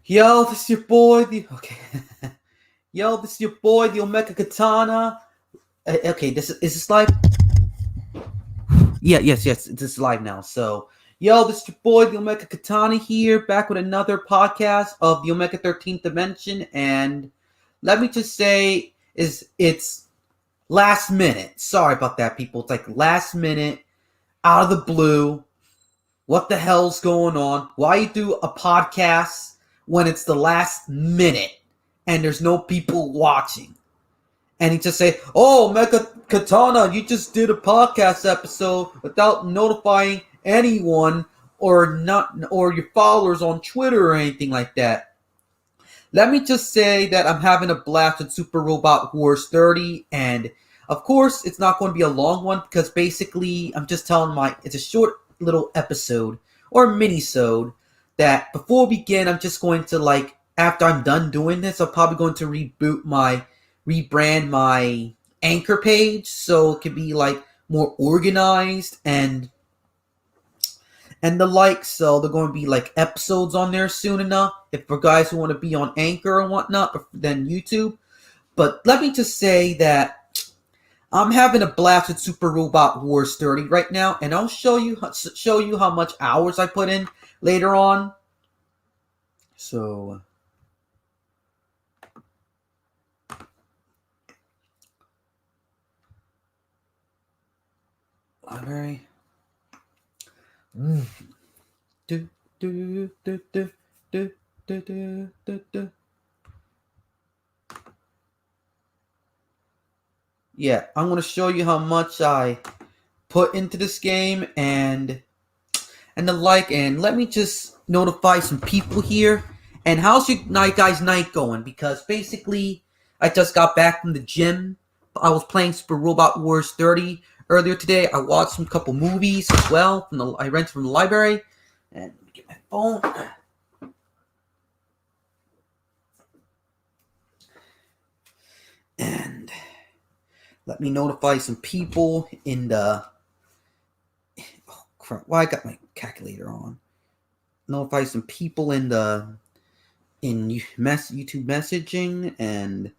Yo, this is your boy. Yo, this is your boy, the Omega Katana. Okay, is this live? Yeah, yes, this is live now. So, yo, this is your boy, the Omega Katana here, back with another podcast of the Omega 13th Dimension. And let me just say, it's last minute. Sorry about that, people. It's like last minute, out of the blue. What the hell's going on? Why you do a podcast when it's the last minute and there's no people watching? And he just say, "Oh, Mecha Katana, you just did a podcast episode without notifying anyone or your followers on Twitter or anything like that." Let me just say that I'm having a blast with Super Robot Wars 30, and of course, it's not going to be a long one because basically, I'm just telling it's a short little episode or mini-sode that before we begin, I'm just going to after I'm done doing this, I'm probably going to rebrand my anchor page so it can be more organized and the like. So they're going to be episodes on there soon enough. If for guys who want to be on Anchor and whatnot, then YouTube. But let me just say that I'm having a blast with Super Robot Wars 30 right now, and I'll show you how much hours I put in later on. So, library. Do, do, do, do, do, do, do, do, do. Yeah, I'm going to show you how much I put into this game and the like. And let me just notify some people here. And how's your guys' night going? Because basically, I just got back from the gym. I was playing Super Robot Wars 30 earlier today. I watched some couple movies as well. I rented from the library. And let me get my phone. And let me notify some people in the... Oh, crap. Well, I got my calculator on. Notify some people in YouTube messaging, and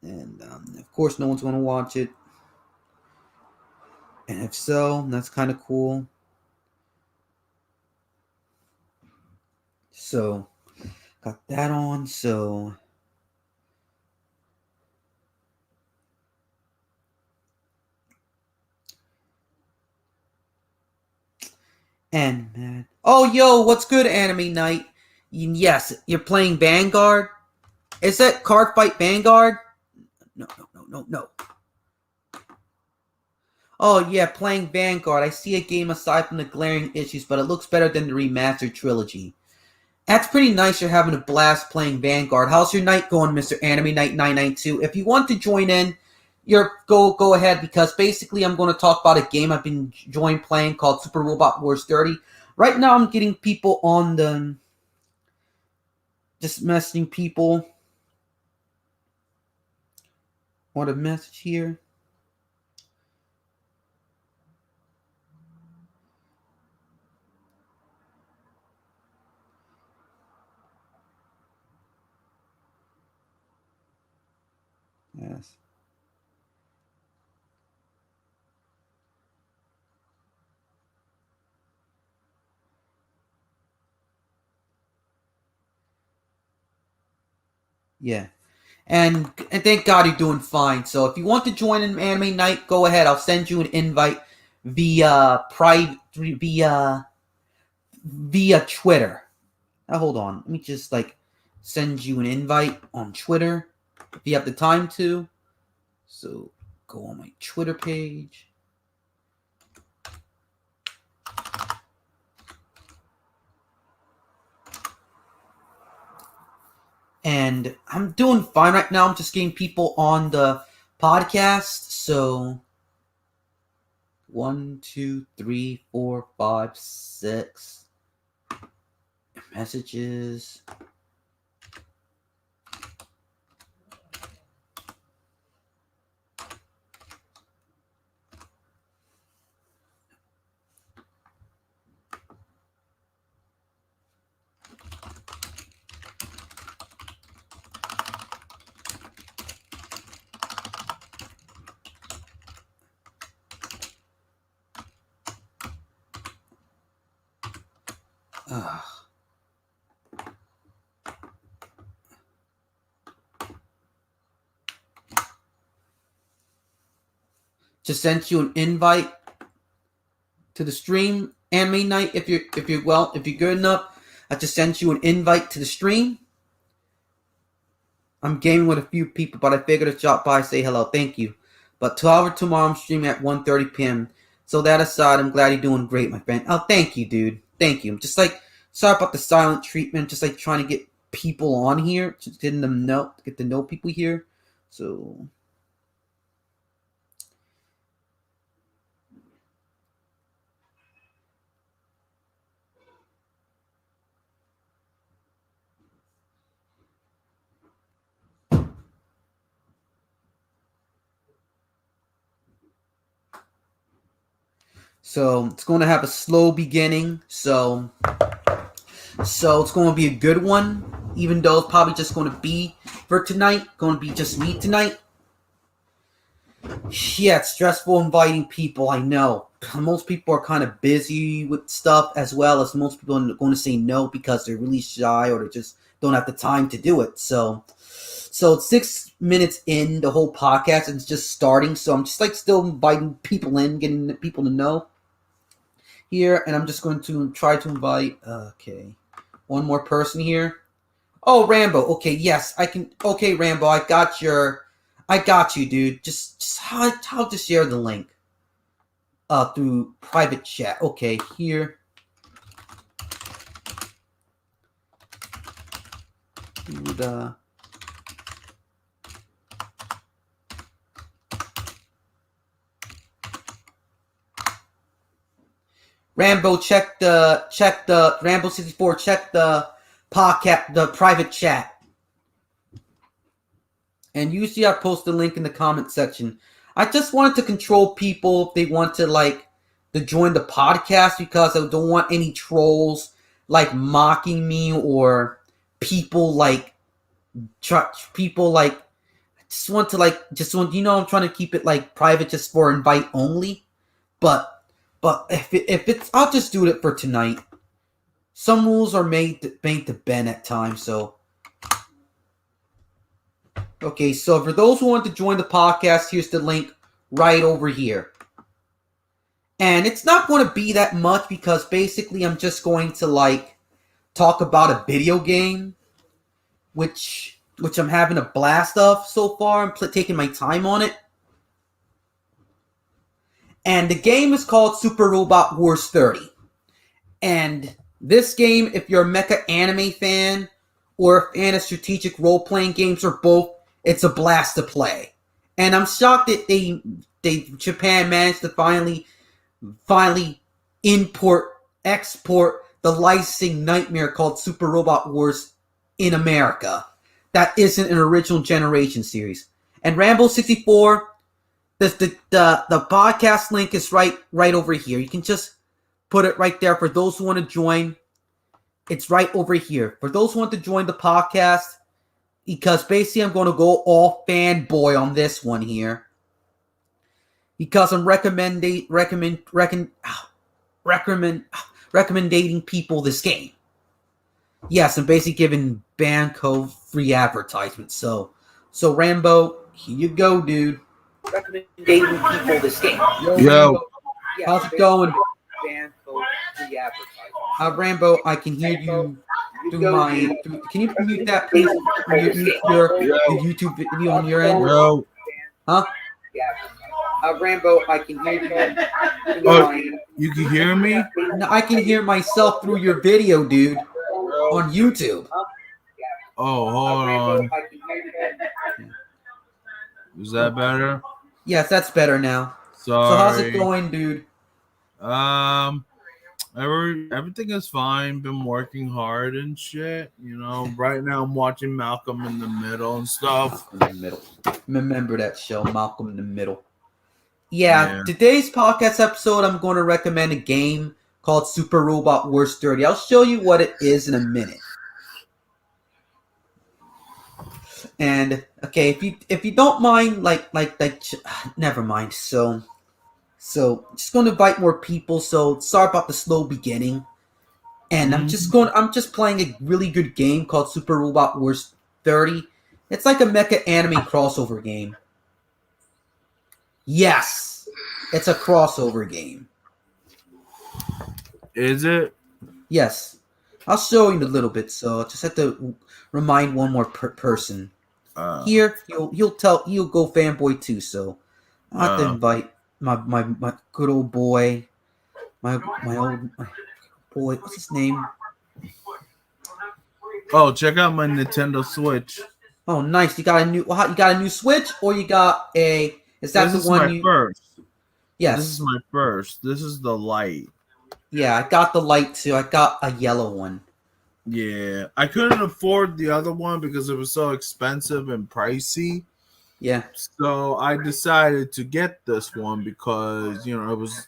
of course no one's going to watch it, and if so, that's kind of cool. So got that on. So and man, oh yo, what's good, Anime Night? Yes, you're playing Vanguard. Is that Card Fight Vanguard? No. Oh yeah, playing Vanguard. I see a game aside from the glaring issues, but it looks better than the remastered trilogy. That's pretty nice. You're having a blast playing Vanguard. How's your night going, Mr. Anime Night 992? If you want to join in, go ahead, because basically I'm going to talk about a game I've been enjoying playing called Super Robot Wars 30. Right now I'm getting people on the... Just messaging people. Want a message here? Yes. Yeah. And thank God you're doing fine. So if you want to join an Anime Night, go ahead. I'll send you an invite via Twitter. Now hold on. Let me just send you an invite on Twitter if you have the time to. So go on my Twitter page. And I'm doing fine right now. I'm just getting people on the podcast. So 1, 2, 3, 4, 5, 6 messages. Ugh. Just sent you an invite to the stream, anime night. If you're good enough, I just sent you an invite to the stream. I'm gaming with a few people, but I figured to drop by, say hello, thank you. But tomorrow I'm streaming at 1:30 p.m. So that aside, I'm glad you're doing great, my friend. Oh, thank you, dude. Thank you. Just like sorry about the silent treatment. Just like trying to get people on here, just getting them get to know people here. So. So it's going to have a slow beginning. So it's going to be a good one, even though it's probably just going to be for tonight. Going to be just me tonight. Yeah, it's stressful inviting people. I know. Most people are kind of busy with stuff, as well as most people are going to say no because they're really shy or they just don't have the time to do it. So it's 6 minutes in the whole podcast and it's just starting. So I'm just like still inviting people in, getting people to know here. And I'm just going to try to invite, one more person here. Oh, Rambo. Okay, yes, I can. Okay, Rambo, I got you, dude. Just how to share the link through private chat. Okay, here. Dude, Rambo, check the Rambo 64. Check the podcast, the private chat. And usually I post the link in the comment section. I just wanted to control people if they want to join the podcast because I don't want any trolls mocking me or people I'm trying to keep it private just for invite only. But if it's, I'll just do it for tonight. Some rules are made to bend at times, so. Okay, so for those who want to join the podcast, here's the link right over here. And it's not going to be that much because basically I'm just going to talk about a video game, which I'm having a blast of so far. I'm taking my time on it. And the game is called Super Robot Wars 30. And this game, if you're a mecha anime fan or a fan of strategic role-playing games or both, it's a blast to play. And I'm shocked that Japan managed to finally export the licensing nightmare called Super Robot Wars in America. That isn't an original generation series. And Rambo 64, the podcast link is right over here. You can just put it right there for those who want to join. It's right over here. For those who want to join the podcast, because basically I'm going to go all fanboy on this one here. Because I'm recommending people this game. Yes, I'm basically giving Banco free advertisements. So Rambo, here you go, dude. Recommending people this game. Yo. How's it going? Rambo, I can hear you through my. Can you mute that, please? Mute your YouTube video on your end. Yo. Huh? Rambo, I can hear you. You can hear me? No, I can hear myself through your video, dude, on YouTube. Oh, hold on. Is that better? Yes, that's better now. Sorry. So how's it going, dude? Everything is fine. Been working hard and shit. Right now I'm watching Malcolm in the Middle and stuff. Malcolm in the Middle. Remember that show, Malcolm in the Middle. Yeah, today's podcast episode, I'm going to recommend a game called Super Robot Wars 30. I'll show you what it is in a minute. And okay, if you don't mind, never mind. So just going to invite more people. So sorry about the slow beginning. and I'm just playing a really good game called Super Robot Wars 30. It's like a mecha anime crossover game. Yes, it's a crossover game. Is it? Yes, I'll show you in a little bit. So I just have to remind one more person. Here, he'll go fanboy too. So I have to invite my good old boy, my boy. What's his name? Oh, check out my Nintendo Switch. Oh, nice. You got a new Switch, or you got a? Is that This the is one my you? first. Yes. This is my first. This is the light. Yeah, I got the light too. I got a yellow one. Yeah, I couldn't afford the other one because it was so expensive and pricey. Yeah. So I decided to get this one because it was,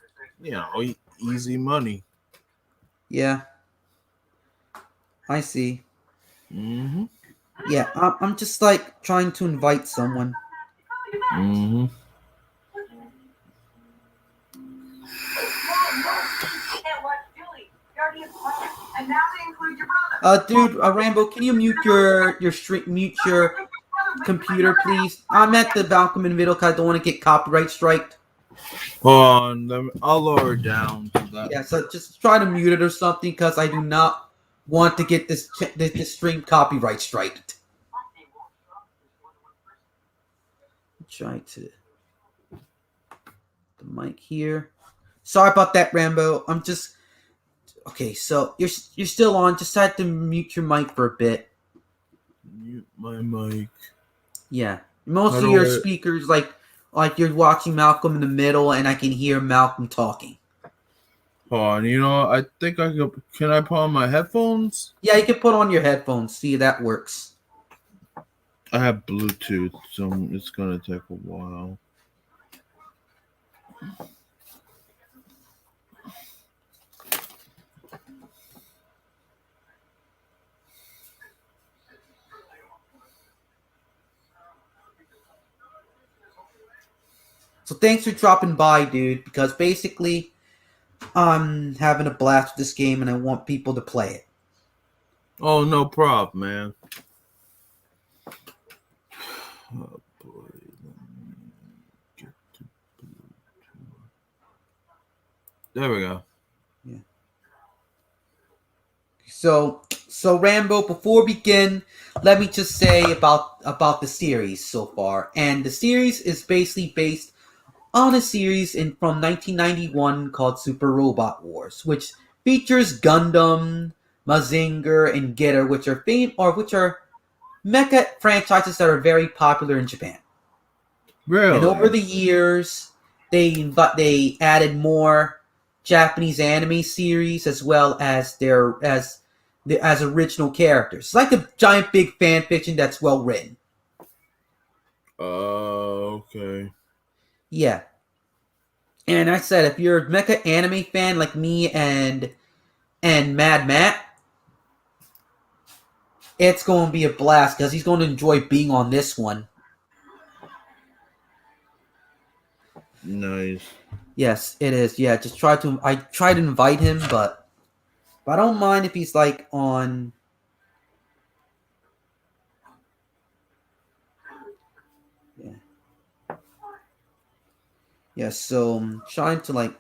easy money. Yeah. I see. Mm-hmm. Yeah, I'm just like trying to invite someone. Mm-hmm. Dude, Rambo, can you mute your computer, please? I'm at the balcony in the middle because I don't want to get copyright striked. Hold on, I'll lower it down to that. Yeah, so just try to mute it or something because I do not want to get this stream copyright striked. Try to the mic here. Sorry about that, Rambo. I'm just okay. So you're still on. Just had to mute your mic for a bit. Mute my mic. Yeah, most of your speakers like you're watching Malcolm in the Middle, and I can hear Malcolm talking. Hold on, I think I could. Can I put on my headphones? Yeah, you can put on your headphones. See, that works. I have Bluetooth, so it's gonna take a while. So thanks for dropping by, dude, because basically I'm having a blast with this game and I want people to play it. Oh, no problem, man. Oh, boy. There we go. Yeah. So Rambo, before we begin, let me just say about the series so far. And the series is basically based on a series from 1991 called Super Robot Wars, which features Gundam, Mazinger, and Getter, which are mecha franchises that are very popular in Japan. Really? And over the years, they added more Japanese anime series as well as as original characters. It's like a giant big fan fiction that's well written. Okay. Yeah. And I said, if you're a mecha anime fan like me and Mad Matt, it's going to be a blast because he's going to enjoy being on this one. Nice. Yes, it is. Yeah, I try to invite him, but I don't mind if he's like on. Yeah. Yeah, so I'm trying to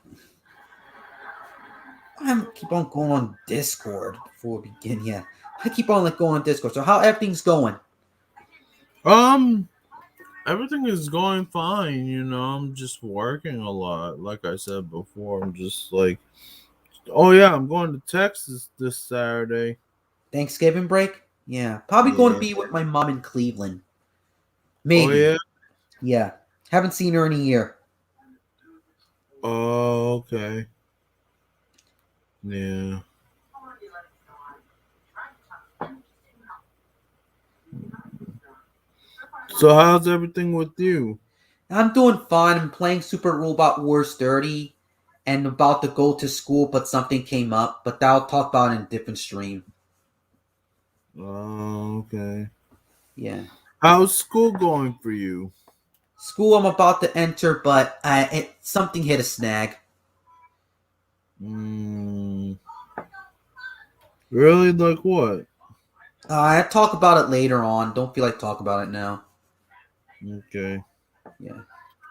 I keep on going on Discord before we begin. Yeah, I keep on going on Discord. So how everything's going? Everything is going fine. I'm just working a lot. Like I said before, I'm just like, oh yeah, I'm going to Texas this Saturday. Thanksgiving break? Yeah, probably going to be with my mom in Cleveland. Maybe. Oh yeah. Yeah, haven't seen her in a year. Oh, okay. Yeah. So how's everything with you? I'm doing fine. I'm playing Super Robot Wars 30 and about to go to school, but something came up. But I'll talk about it in a different stream. Oh, okay. Yeah. How's school going for you? School I'm about to enter, but something hit a snag. Really? Like what? I talk about it later on. Don't feel like talk about it now. Okay. Yeah.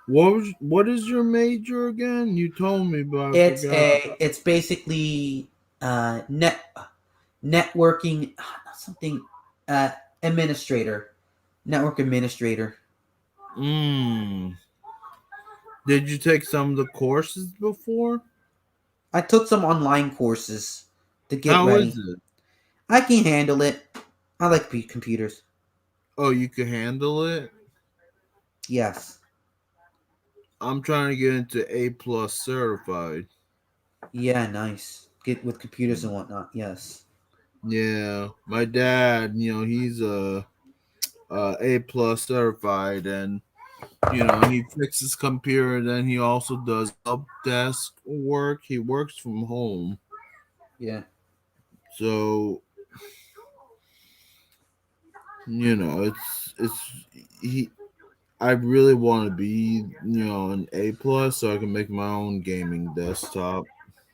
What is your major again? You told me, but I forgot. It's basically networking something uh administrator, network administrator. Mm. Did you take some of the courses before? I took some online courses to get How is ready. it? I can handle it. I like computers. Oh, you can handle it? Yes. I'm trying to get into A plus certified. Yeah, nice. Get with computers and whatnot. Yes. Yeah, my dad, he's A plus certified, and he fixes computer. Then he also does help desk work. He works from home, Yeah. so it's he. I really want to be an A plus so I can make my own gaming desktop.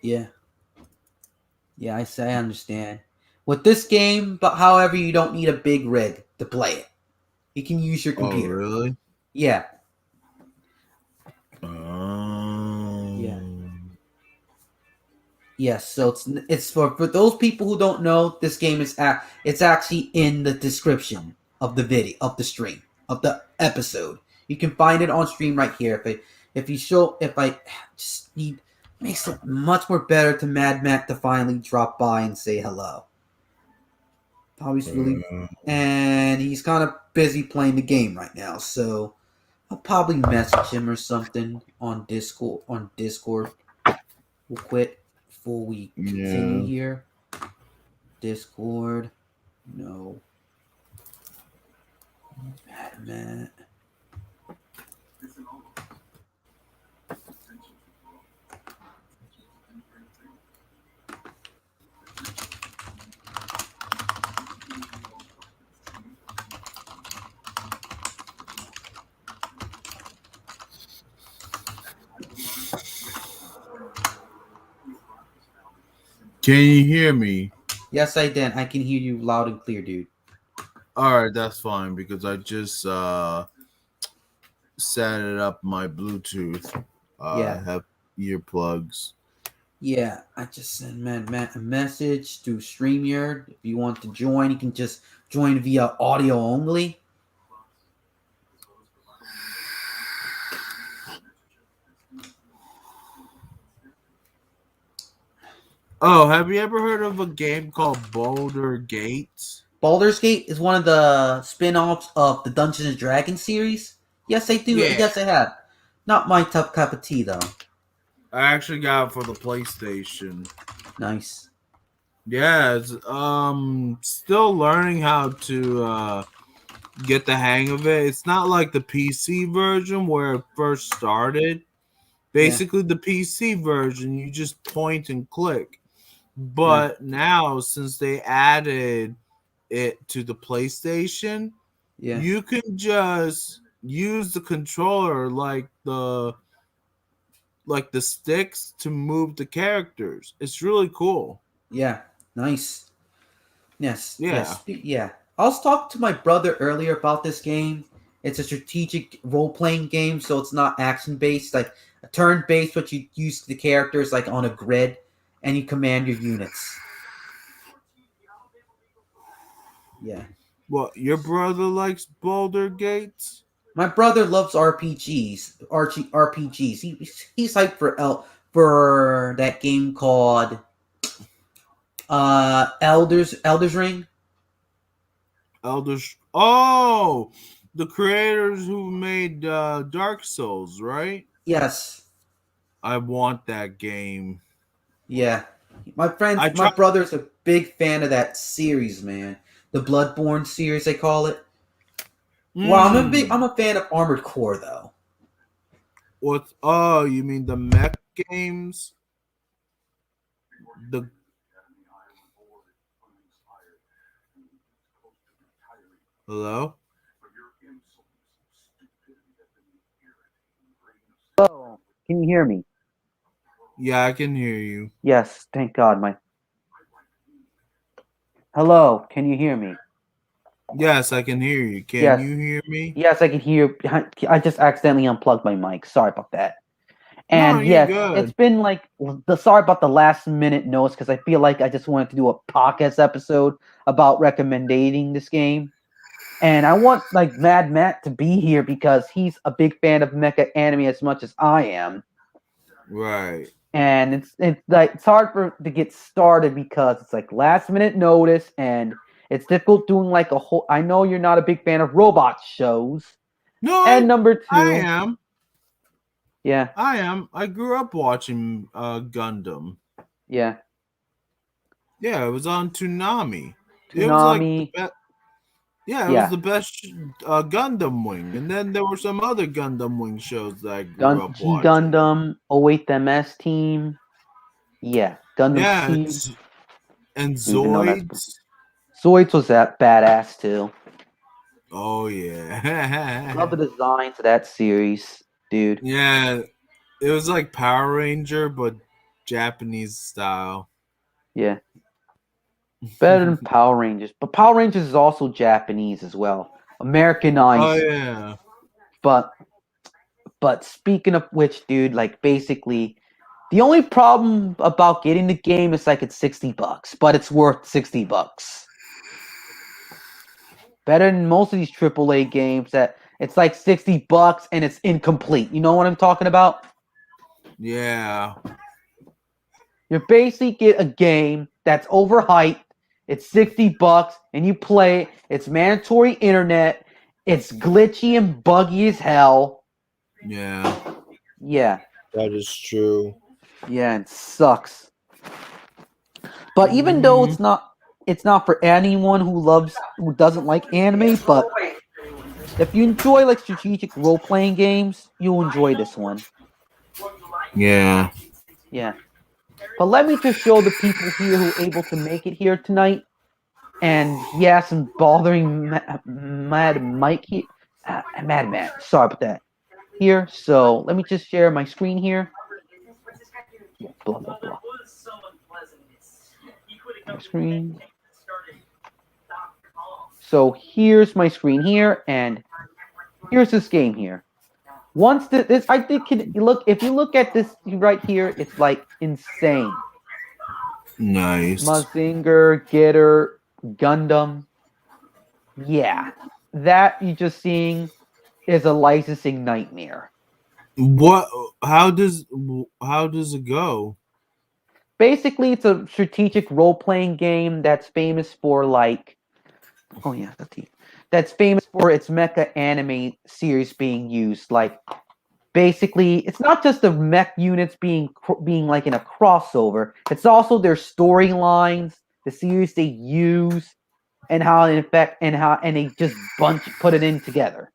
Yeah. Yeah, I say I understand. With this game, but however, you don't need a big rig to play it. You can use your Oh, computer. really? Yeah. Yeah. Um, Yes, so it's for those people who don't know, this game is it's actually in the description of the video of the stream of the episode. You can find it on stream right here. If I just need makes it much more better to Mad Matt to finally drop by and say hello. Probably really, uh, and he's kind of busy playing the game right now, so I'll probably message him or something on Discord. We'll quit before we continue yeah. here. Discord. No. Man. Can you hear me? Yes, I did. I can hear you loud and clear, dude. All right, that's fine because I just set it up my Bluetooth. Yeah. Have earplugs. Yeah. I just sent Matt a message through StreamYard. If you want to join, you can just join via audio only. Oh, have you ever heard of a game called Boulder Gates? Baldur's Gate is one of the spin-offs of the Dungeons and Dragons series. Yes, I do. Yeah, Yes, I have. Not my top cup of tea, though. I actually got it for the PlayStation. Nice. Yeah, it's still learning how to get the hang of it. It's not like the PC version where it first started. Yeah. Basically, the PC version, you just point and click. Yeah. But now, since they added it to the PlayStation, Yeah. you can just use the controller like the sticks to move the characters. It's really cool. Yeah. Nice. Yes, Yeah. yes, yeah. I was talking to my brother earlier about this game. It's a strategic role playing game, so it's not action based, like a turn based, but you use the characters like on a grid and you command your units. Yeah. Well, your brother likes Boulder Gates? My brother loves RPGs, RPGs. He's hyped for that game called Elder's Ring. Oh, the creators who made Dark Souls, right? Yes. I want that game. Yeah. I My tried. brother's a big fan of that series, man. The Bloodborne series, they call it. Well, I'm Mm, a fan of Armored Core though. what? Oh, you mean the mech games? The hello? Oh, can you hear me? Yeah, I can hear you. Yes, thank God. My Hello, can you hear me? Yes, I can hear you. Can Yes, you hear me? yes, I can hear. I just accidentally unplugged my mic. Sorry about that. No, And you're yes, it's good. been like the sorry about the last minute notes because I feel like I just wanted to do a podcast episode about recommending this game. And I want like Mad Matt to be here because he's a big fan of mecha anime as much as I am. Right. And it's like it's hard for to get started because it's like last minute notice and it's difficult doing like a whole. I know you're not a big fan of robot shows. No, And number I two, am. yeah, I am. I grew up watching Gundam. yeah, Yeah, it was on Toonami. It was like the Toonami, best. Yeah, it was yeah, the best Gundam Wing, and then there were some other Gundam Wing shows that I grew up G watching. Gundam, 08MS team, yeah, Gundam Yeah, Seed, and even though that's Zoids. Zoids was that badass too. Oh Love yeah, the designs of that series, dude. yeah. It was like Power Ranger, but Japanese style. Yeah, better than Power Rangers, but Power Rangers is also Japanese as well, Oh Americanized. yeah, But speaking of which, dude, like basically, the only problem about getting the game is like it's $60, but it's worth $60. Better than most of these AAA games that it's like $60 and it's incomplete. You know what I'm talking about? yeah. You basically get a game that's overhyped. It's $60 and you play it. It's mandatory internet. It's glitchy and buggy as hell. Yeah, Yeah, that is true. yeah, it sucks. But even though Hmm. it's not for anyone who doesn't like anime, but if you enjoy like strategic role playing games, you'll enjoy this one. Yeah. Yeah. But let me just show the people here who are able to make it here tonight. And yeah, some bothering Mad Mike here. Mad Man. Sorry about that. Here. So let me just share my screen here. Yeah, blah blah blah. My screen. So here's my screen here, and here's this game here. Once this, I think, can you look if you look at this right here, it's like insane. Nice. Mazinger, Getter, Gundam. Yeah, that you just seeing is a licensing nightmare. What? How does it go? Basically, it's a strategic role playing game that's famous for like, oh yeah, that's famous for its mecha anime series being used. Like, basically, it's not just the mech units being like in a crossover. It's also their storylines, the series they use, and how in effect and they just put it in together.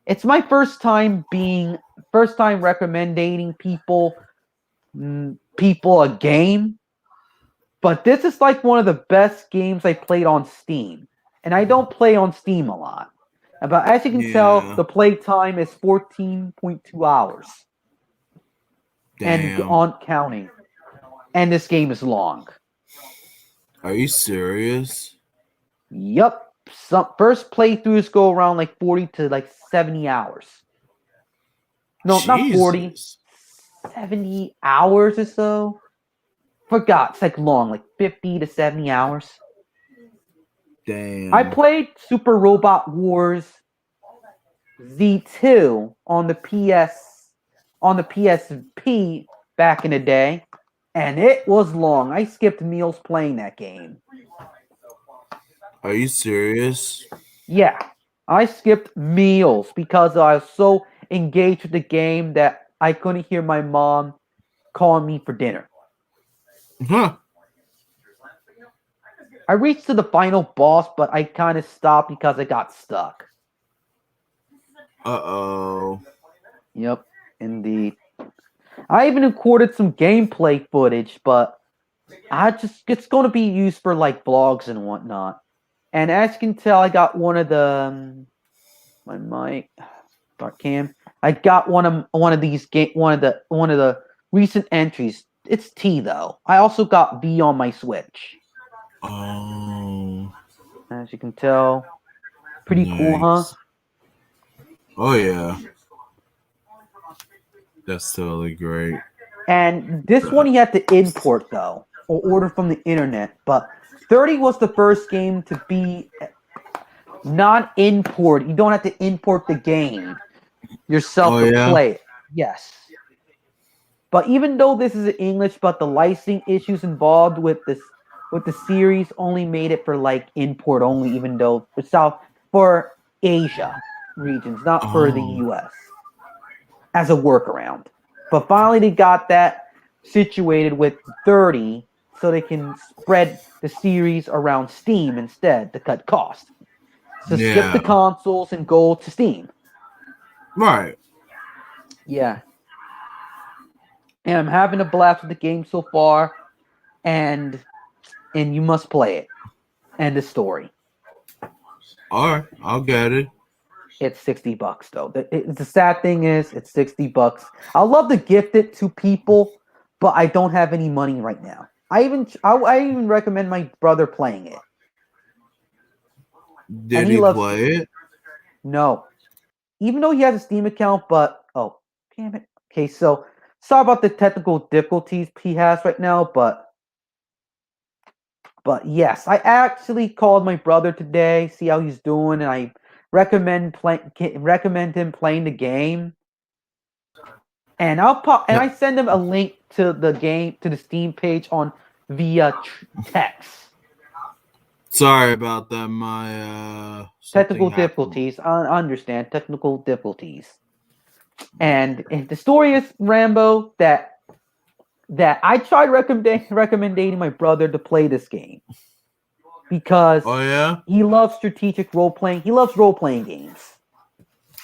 It's my first time recommending people a game, but this is like one of the best games I played on Steam, and I don't play on Steam a lot. But as you can tell, Yeah. the play time is 14.2 hours and Damn. on counting. And this game is long. Are you serious? Yup. Some first playthroughs go around like 40 to like 70 hours. No, not 40. Jesus. 70 hours or so. Forgot, it's like long, like 50 to 70 hours. I Damn. played Super Robot Wars Z2 on the PSP back in the day, and it was long. I skipped meals playing that game. Are you serious? Yeah, I skipped meals because I was so engaged with the game that I couldn't hear my mom calling me for dinner. Huh. I reached to the final boss, but I kind of stopped because I got stuck. Uh-oh. Yep, indeed. I even recorded some gameplay footage, but it's going to be used for like vlogs and whatnot. And as you can tell, I got one of the my mic start cam. I got one of these one of the recent entries. It's T though. I also got V on my Switch. Oh. as you can tell. Pretty cool, huh? Nice. Oh yeah, that's totally great. And this one you had to import though, or order from the internet. But 30 was the first game to be non-import. You don't have to import the game yourself Oh to yeah. play it. Yes. But even though this is in English, but the licensing issues involved with the series only made it for like import only, even though for Asia regions, not for the Oh US, as a workaround. But finally they got that situated with 30 so they can spread the series around Steam instead to cut costs. So skip the yeah. consoles and go to Steam. Right. Yeah. And I'm having a blast with the game so far, and you must play it. And the story. All right. I'll get it. It's $60 though. The sad thing is it's $60. I'd love to gift it to people, but I don't have any money right now. I even recommend my brother playing it. And Did he he loves play it? no. Even though he has a Steam account, but oh damn it. Okay, so sorry about the technical difficulties he has right now, but yes, I actually called my brother today, see how he's doing, and I recommend him playing the game. And I send him a link to the game to the Steam page on via text. Sorry about that. My something Technical happened. difficulties. I understand technical difficulties. And the story is Rambo that I tried recommending my brother to play this game because Oh yeah. he loves strategic role playing. He loves role playing games.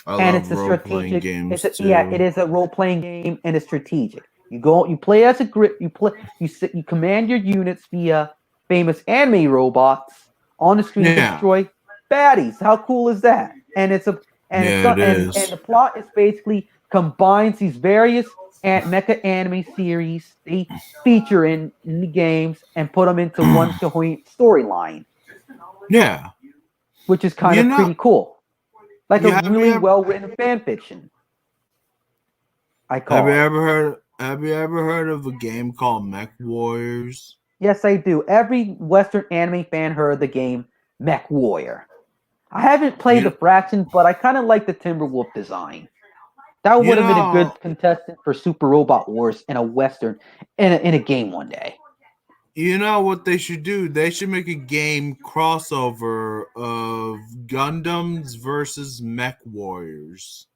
I And love it's a role playing strategic. games It too. is a role playing game, and it's strategic. You play as a grip. You command your units via famous anime robots on the screen to Yeah. destroy baddies. How cool is that? Yeah, it And is. the plot is basically combines these various mecha anime series they feature in the games and put them into one coherent storyline, Yeah. which is kind You of know, pretty cool. Like a you have you really ever well written fan fiction. I call it. have you ever heard of a game called Mech Warriors? Yes, I do. Every Western anime fan heard the game Mech Warrior. I haven't played the You Fraction, but I kind of like the Timberwolf design. That you would have been a know good contestant for Super Robot Wars in a Western in a game one day. you know what they should do? They should make a game crossover of Gundams versus Mech Warriors.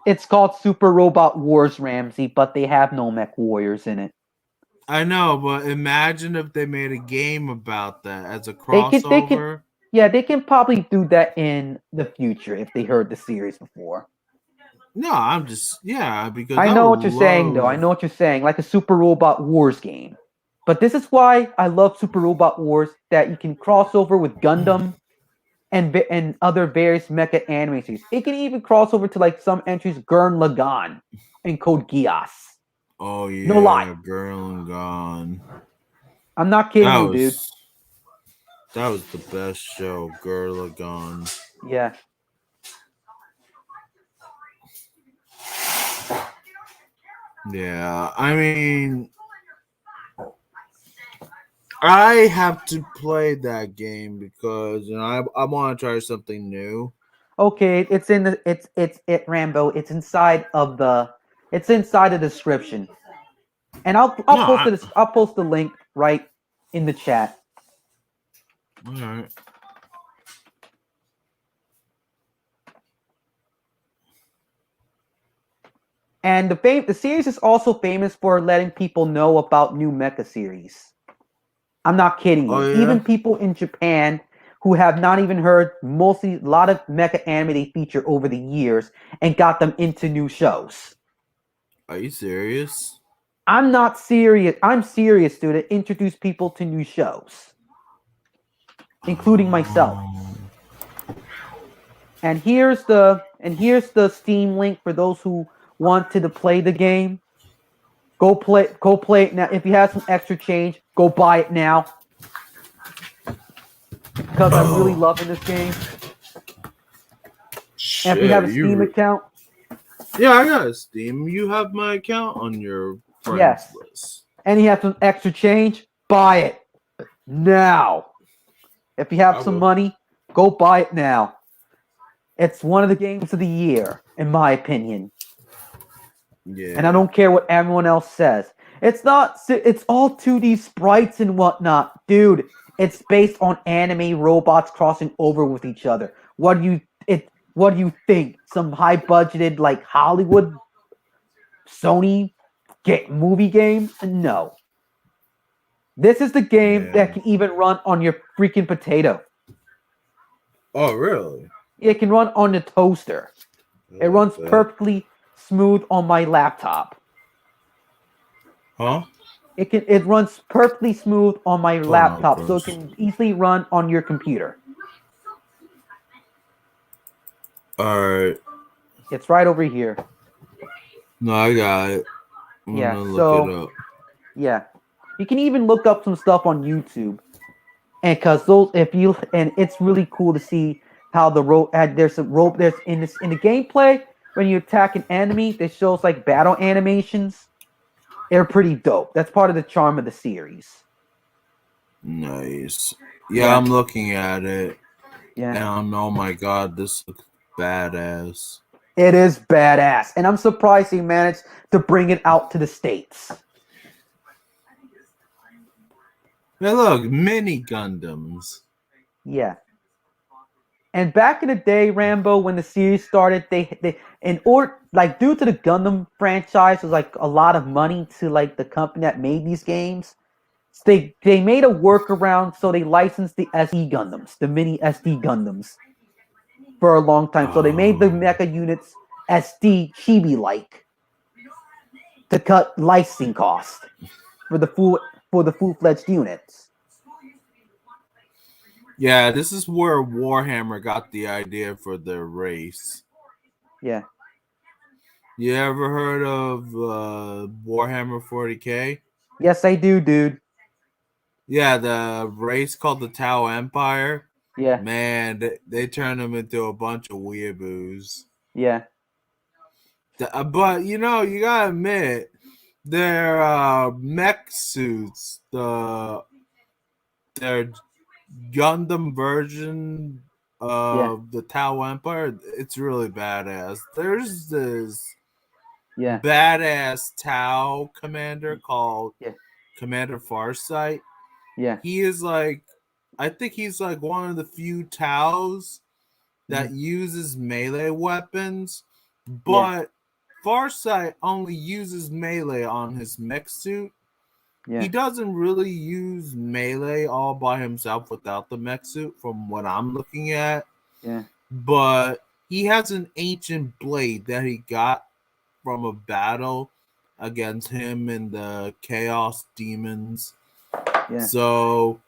It's called Super Robot Wars, Ramsey, but they have no Mech Warriors in it. I know, but imagine if they made a game about that as a They can, crossover. yeah, they can probably do that in the future if they heard the series before. No, I'm just yeah, because I I know would what you're saying, though. I love know what you're saying, like a Super Robot Wars game. But this is why I love Super Robot Wars, that you can cross over with Gundam and other various mecha anime series. It can even cross over to like some entries Gurren Lagann and Code Geass. oh No lie. yeah, Girl and Gone. I'm not kidding That you, dude. was the best show, Girl and Gone. Yeah. Yeah, I mean I have to play that game because I want to try something new. Okay, it's in the it's it Rambo. It's inside the description. And No, I, I'll post the link right in the chat. all right. And the series is also famous for letting people know about new mecha series. I'm not kidding Oh you. yeah. Even people in Japan who have not even heard mostly a lot of mecha anime they feature over the years and got them into new shows. Are you serious? I'm not serious. I'm serious, dude. To introduce people to new shows, including myself. And here's the Steam link for those who wanted to play the game. Go play it now. If you have some extra change, go buy it now. because I'm really loving this game. And if you have a Steam account, yeah, I got a Steam. You have my account on your friends yes, list. and you have some extra change, buy it now. If you have some money, go buy it now. It's one of the games of the year, in my opinion. Yeah. And I don't care what everyone else says. It's not. It's all 2D sprites and whatnot, dude. It's based on anime robots crossing over with each other. What do you think? Some high budgeted like Hollywood, Sony, movie game? No. This is the game that can even run on your freaking potato. Oh, really? It can run on the toaster. It runs perfectly smooth on my laptop. Huh? It runs perfectly smooth on my laptop, so it can easily run on your computer. Alright. It's right over here. No, I got it. I'm Yeah, gonna so look it up. yeah. You can even look up some stuff on YouTube. And it's really cool to see how the rope there's a rope there's in the gameplay when you attack an enemy, that shows like battle animations. They're pretty dope. That's part of the charm of the series. Nice. Yeah, I'm looking at it. Yeah. And oh my god, this looks badass. It is badass. And I'm surprised he managed to bring it out to the States. Hey, look, mini Gundams. Yeah. And back in the day, Rambo, when the series started, due to the Gundam franchise was like a lot of money to like the company that made these games. So they made a workaround, so they licensed the SD Gundams, the mini SD Gundams, for a long time. So they made the mecha units SD chibi like to cut licensing costs for the full-fledged units. Yeah, this is where Warhammer got the idea for their race. Yeah. You ever heard of Warhammer 40K? Yes, I do, dude. Yeah, the race called the Tau Empire. Yeah. Man, they turned them into a bunch of weeaboos. Yeah. But, you gotta admit, their mech suits, their Gundam version of the Tau Empire, it's really badass. There's this badass Tau commander called Commander Farsight. Yeah. He is I think he's one of the few Taus that uses melee weapons, but Farsight only uses melee on his mech suit. Yeah. He doesn't really use melee all by himself without the mech suit, from what I'm looking at. Yeah. But he has an ancient blade that he got from a battle against him and the Chaos Demons. Yeah. So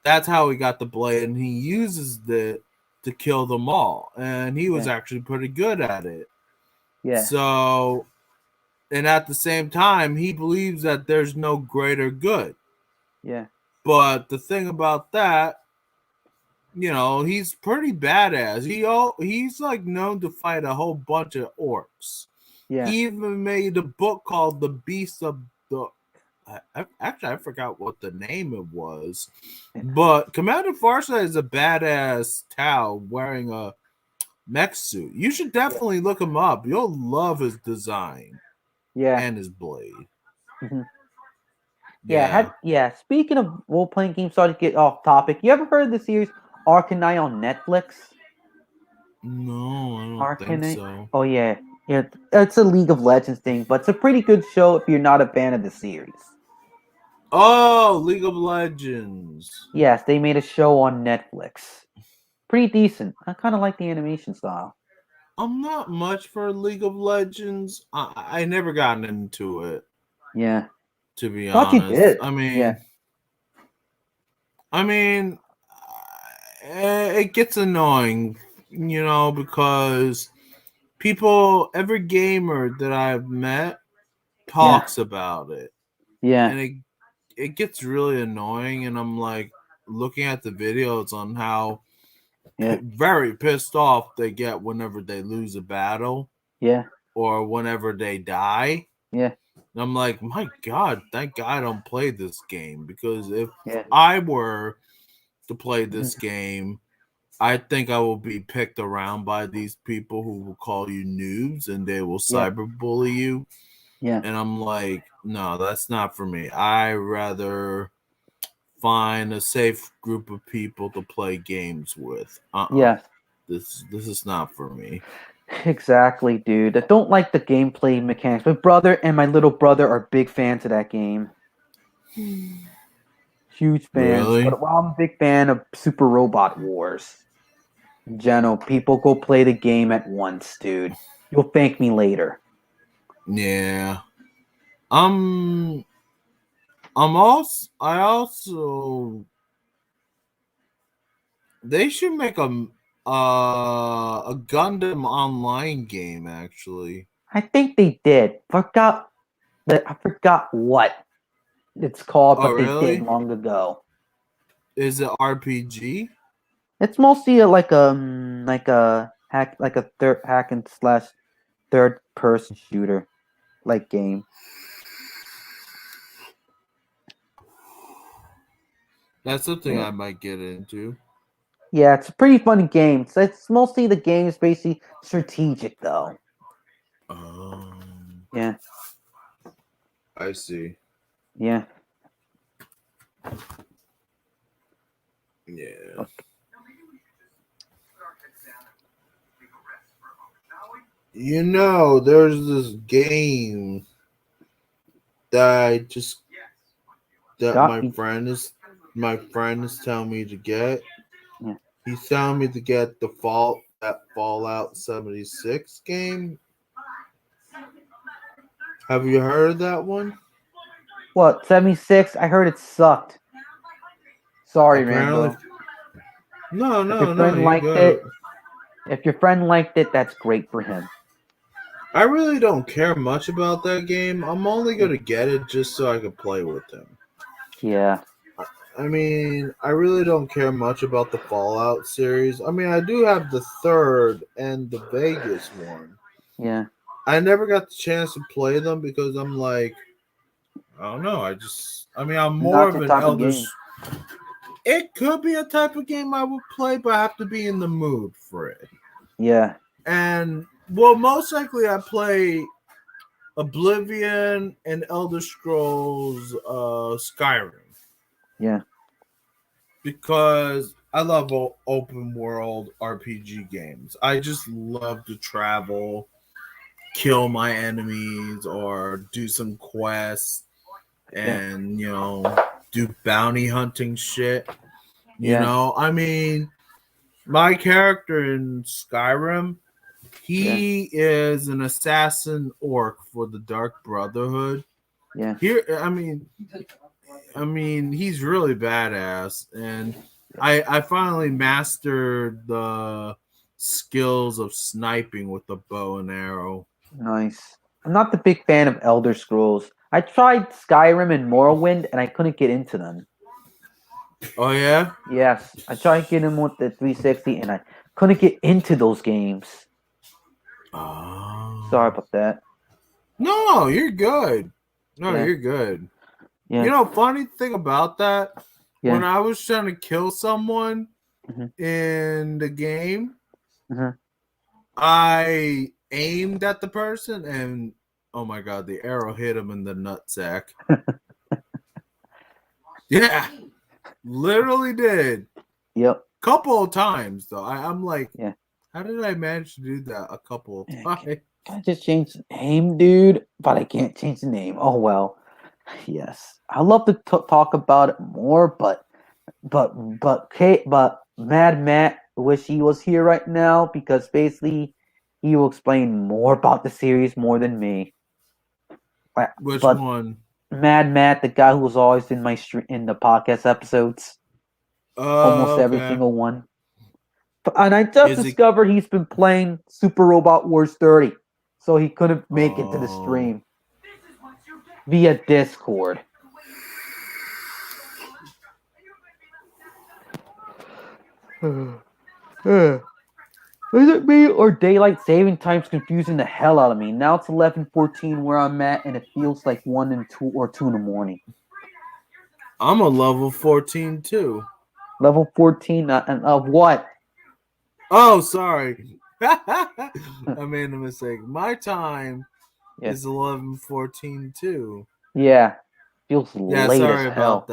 that's how he got the blade, and he uses it to kill them all. And he was actually pretty good at it. Yeah. So, and at the same time, he believes that there's no greater good. Yeah. But the thing about that, he's pretty badass. He's known to fight a whole bunch of orcs. Yeah. He even made a book called The Beast of the... I forgot what the name it was. But Commander Farsight is a badass Tau wearing a mech suit. You should definitely look him up. You'll love his design. Yeah. And his blade. Mm-hmm. Yeah. Speaking of role-playing games, sorry to get off topic. You ever heard of the series Arcanine on Netflix? No, I don't think so. Oh, yeah. It's a League of Legends thing, but it's a pretty good show if you're not a fan of the series. Oh, League of Legends. Yes, they made a show on Netflix. Pretty decent. I kind of like the animation style. I'm not much for League of Legends. I never gotten into it. Yeah. To be honest. You did. I mean, it gets annoying, because every gamer that I've met talks about it. Yeah. And it gets really annoying, and I'm like, looking at the videos on how Yeah. very pissed off they get whenever they lose a battle Yeah. or whenever they die. Yeah. And I'm like, my God, thank God I don't play this game, because if Yeah. I were to play this Mhm. game, I think I will be picked around by these people who will call you noobs and they will Yeah. cyberbully you. Yeah. And I'm like, no, that's not for me. I rather find a safe group of people to play games with. Yeah. This is not for me. Exactly, dude. I don't like the gameplay mechanics. My brother and my little brother are big fans of that game. Huge fans. Really? But I'm a big fan of Super Robot Wars. In general, people go play the game at once, dude. You'll thank me later. Yeah. I'm I also they should make a Gundam online game actually. I think they did. I forgot what it's called, Oh but they did really? long ago. Is it RPG? It's mostly like a hack and slash third person shooter like game. That's something Yeah. I might get into. Yeah, it's a pretty funny game. It's mostly the game's basically strategic though. Um, Yeah, I see. yeah. Yeah. Okay. You know, there's this game that I just that Got me. my friend is telling me to get. Yeah. He's telling me to get that Fallout 76 game. Have you heard of that one? What, 76? I heard it sucked. Sorry, Apparently, Rambo. no, If your no, no. friend You're liked good. it, that's great for him. I really don't care much about that game. I'm only gonna get it just so I can play with him. Yeah, I mean, I really don't care much about the Fallout series. I mean, I do have the third and the Vegas one. yeah. I never got the chance to play them because I'm like, I don't know. I mean, I'm more Not of your an type of game. It could be a type of game I would play, but I have to be in the mood for it. Yeah, And well, most likely I play Oblivion and Elder Scrolls Skyrim yeah, because I love open world RPG games. I just love to travel, kill my enemies, or do some quests, yeah, and do bounty hunting shit. yeah, I mean, my character in Skyrim, yeah, he is an assassin orc for the Dark Brotherhood. yeah. Here, I mean, he's really badass, and I finally mastered the skills of sniping with the bow and arrow. Nice. I'm not the big fan of Elder Scrolls. I tried Skyrim and Morrowind, and I couldn't get into them. Oh yeah. Yes, I tried getting them with the 360, and I couldn't get into those games. Sorry Oh. about that. No, you're good. No, Yeah, you're good. yeah, Funny thing about that, when yeah. I was trying to kill someone Hmm. in the game, Hmm. I aimed at the person and oh my god, the arrow hit him in the nutsack. Yeah, literally did. Yep. Couple of times though. I'm like, Yeah. how did I manage to do that a couple of times? Can I just change the name, dude? But I can't change the name. Oh well. Yes, I love to talk about it more, but Mad Matt wish he was here right now because basically he will explain more about the series more than me. Which But one? Mad Matt, the guy who was always in in the podcast episodes, almost every Okay. single one. And I just Is it discovered he's been playing Super Robot Wars 30, so he couldn't make it to the oh stream via Discord. Is it me or daylight saving time's confusing the hell out of me? Now it's 11:14 where I'm at, and it feels like 1 and 2 or 2 in the morning. I'm a level 14 too. Level 14 and of what? Oh, sorry. I made a mistake. My time Yeah, is 11:14 too. yeah. Feels Yeah, late as sorry about hell.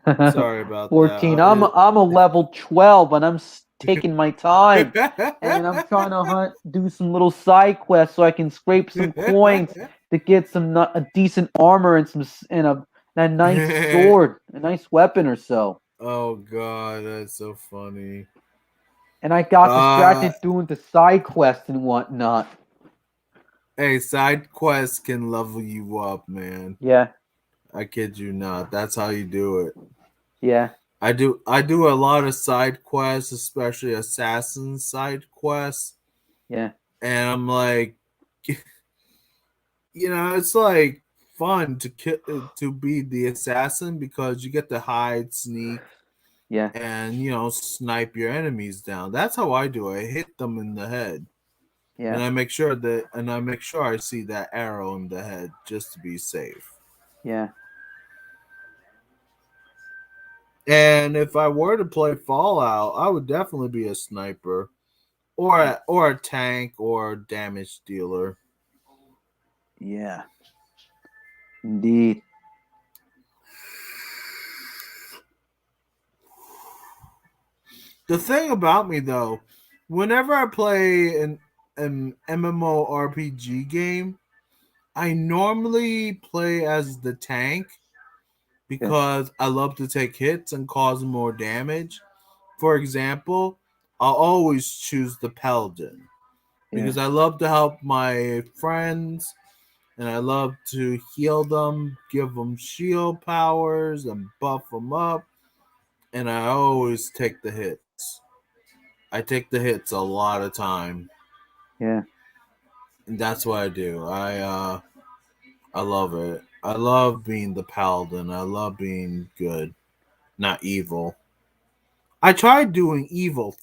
that. Sorry about 14. I'm that. I'm a level 12, and I'm taking my time, and I'm trying to do some little side quests so I can scrape some coins to get a decent armor and a nice sword, a nice weapon or so. Oh god, that's so funny. And I got Uh distracted doing the side quests and whatnot. hey, side quests can level you up, man. Yeah, I kid you not. That's how you do it. yeah, I do a lot of side quests, especially assassin side quests, yeah, and I'm like, it's like fun to be the assassin because you get to hide, sneak, yeah, and snipe your enemies down. That's how I do it. I hit them in the head, yeah, and I make sure I see that arrow in the head just to be safe. yeah. And if I were to play Fallout, I would definitely be a sniper or a tank or a damage dealer. Yeah, indeed. The thing about me though, whenever I play an MMORPG game, I normally play as the tank Yeah, because I love to take hits and cause more damage. For example, I'll always choose the paladin yeah, because I love to help my friends and I love to heal them, give them shield powers, and buff them up. And I always take the hits. I take the hits a lot of time, yeah, and that's what I do. I love it. I love being the paladin. I love being good, not evil. I tried doing evil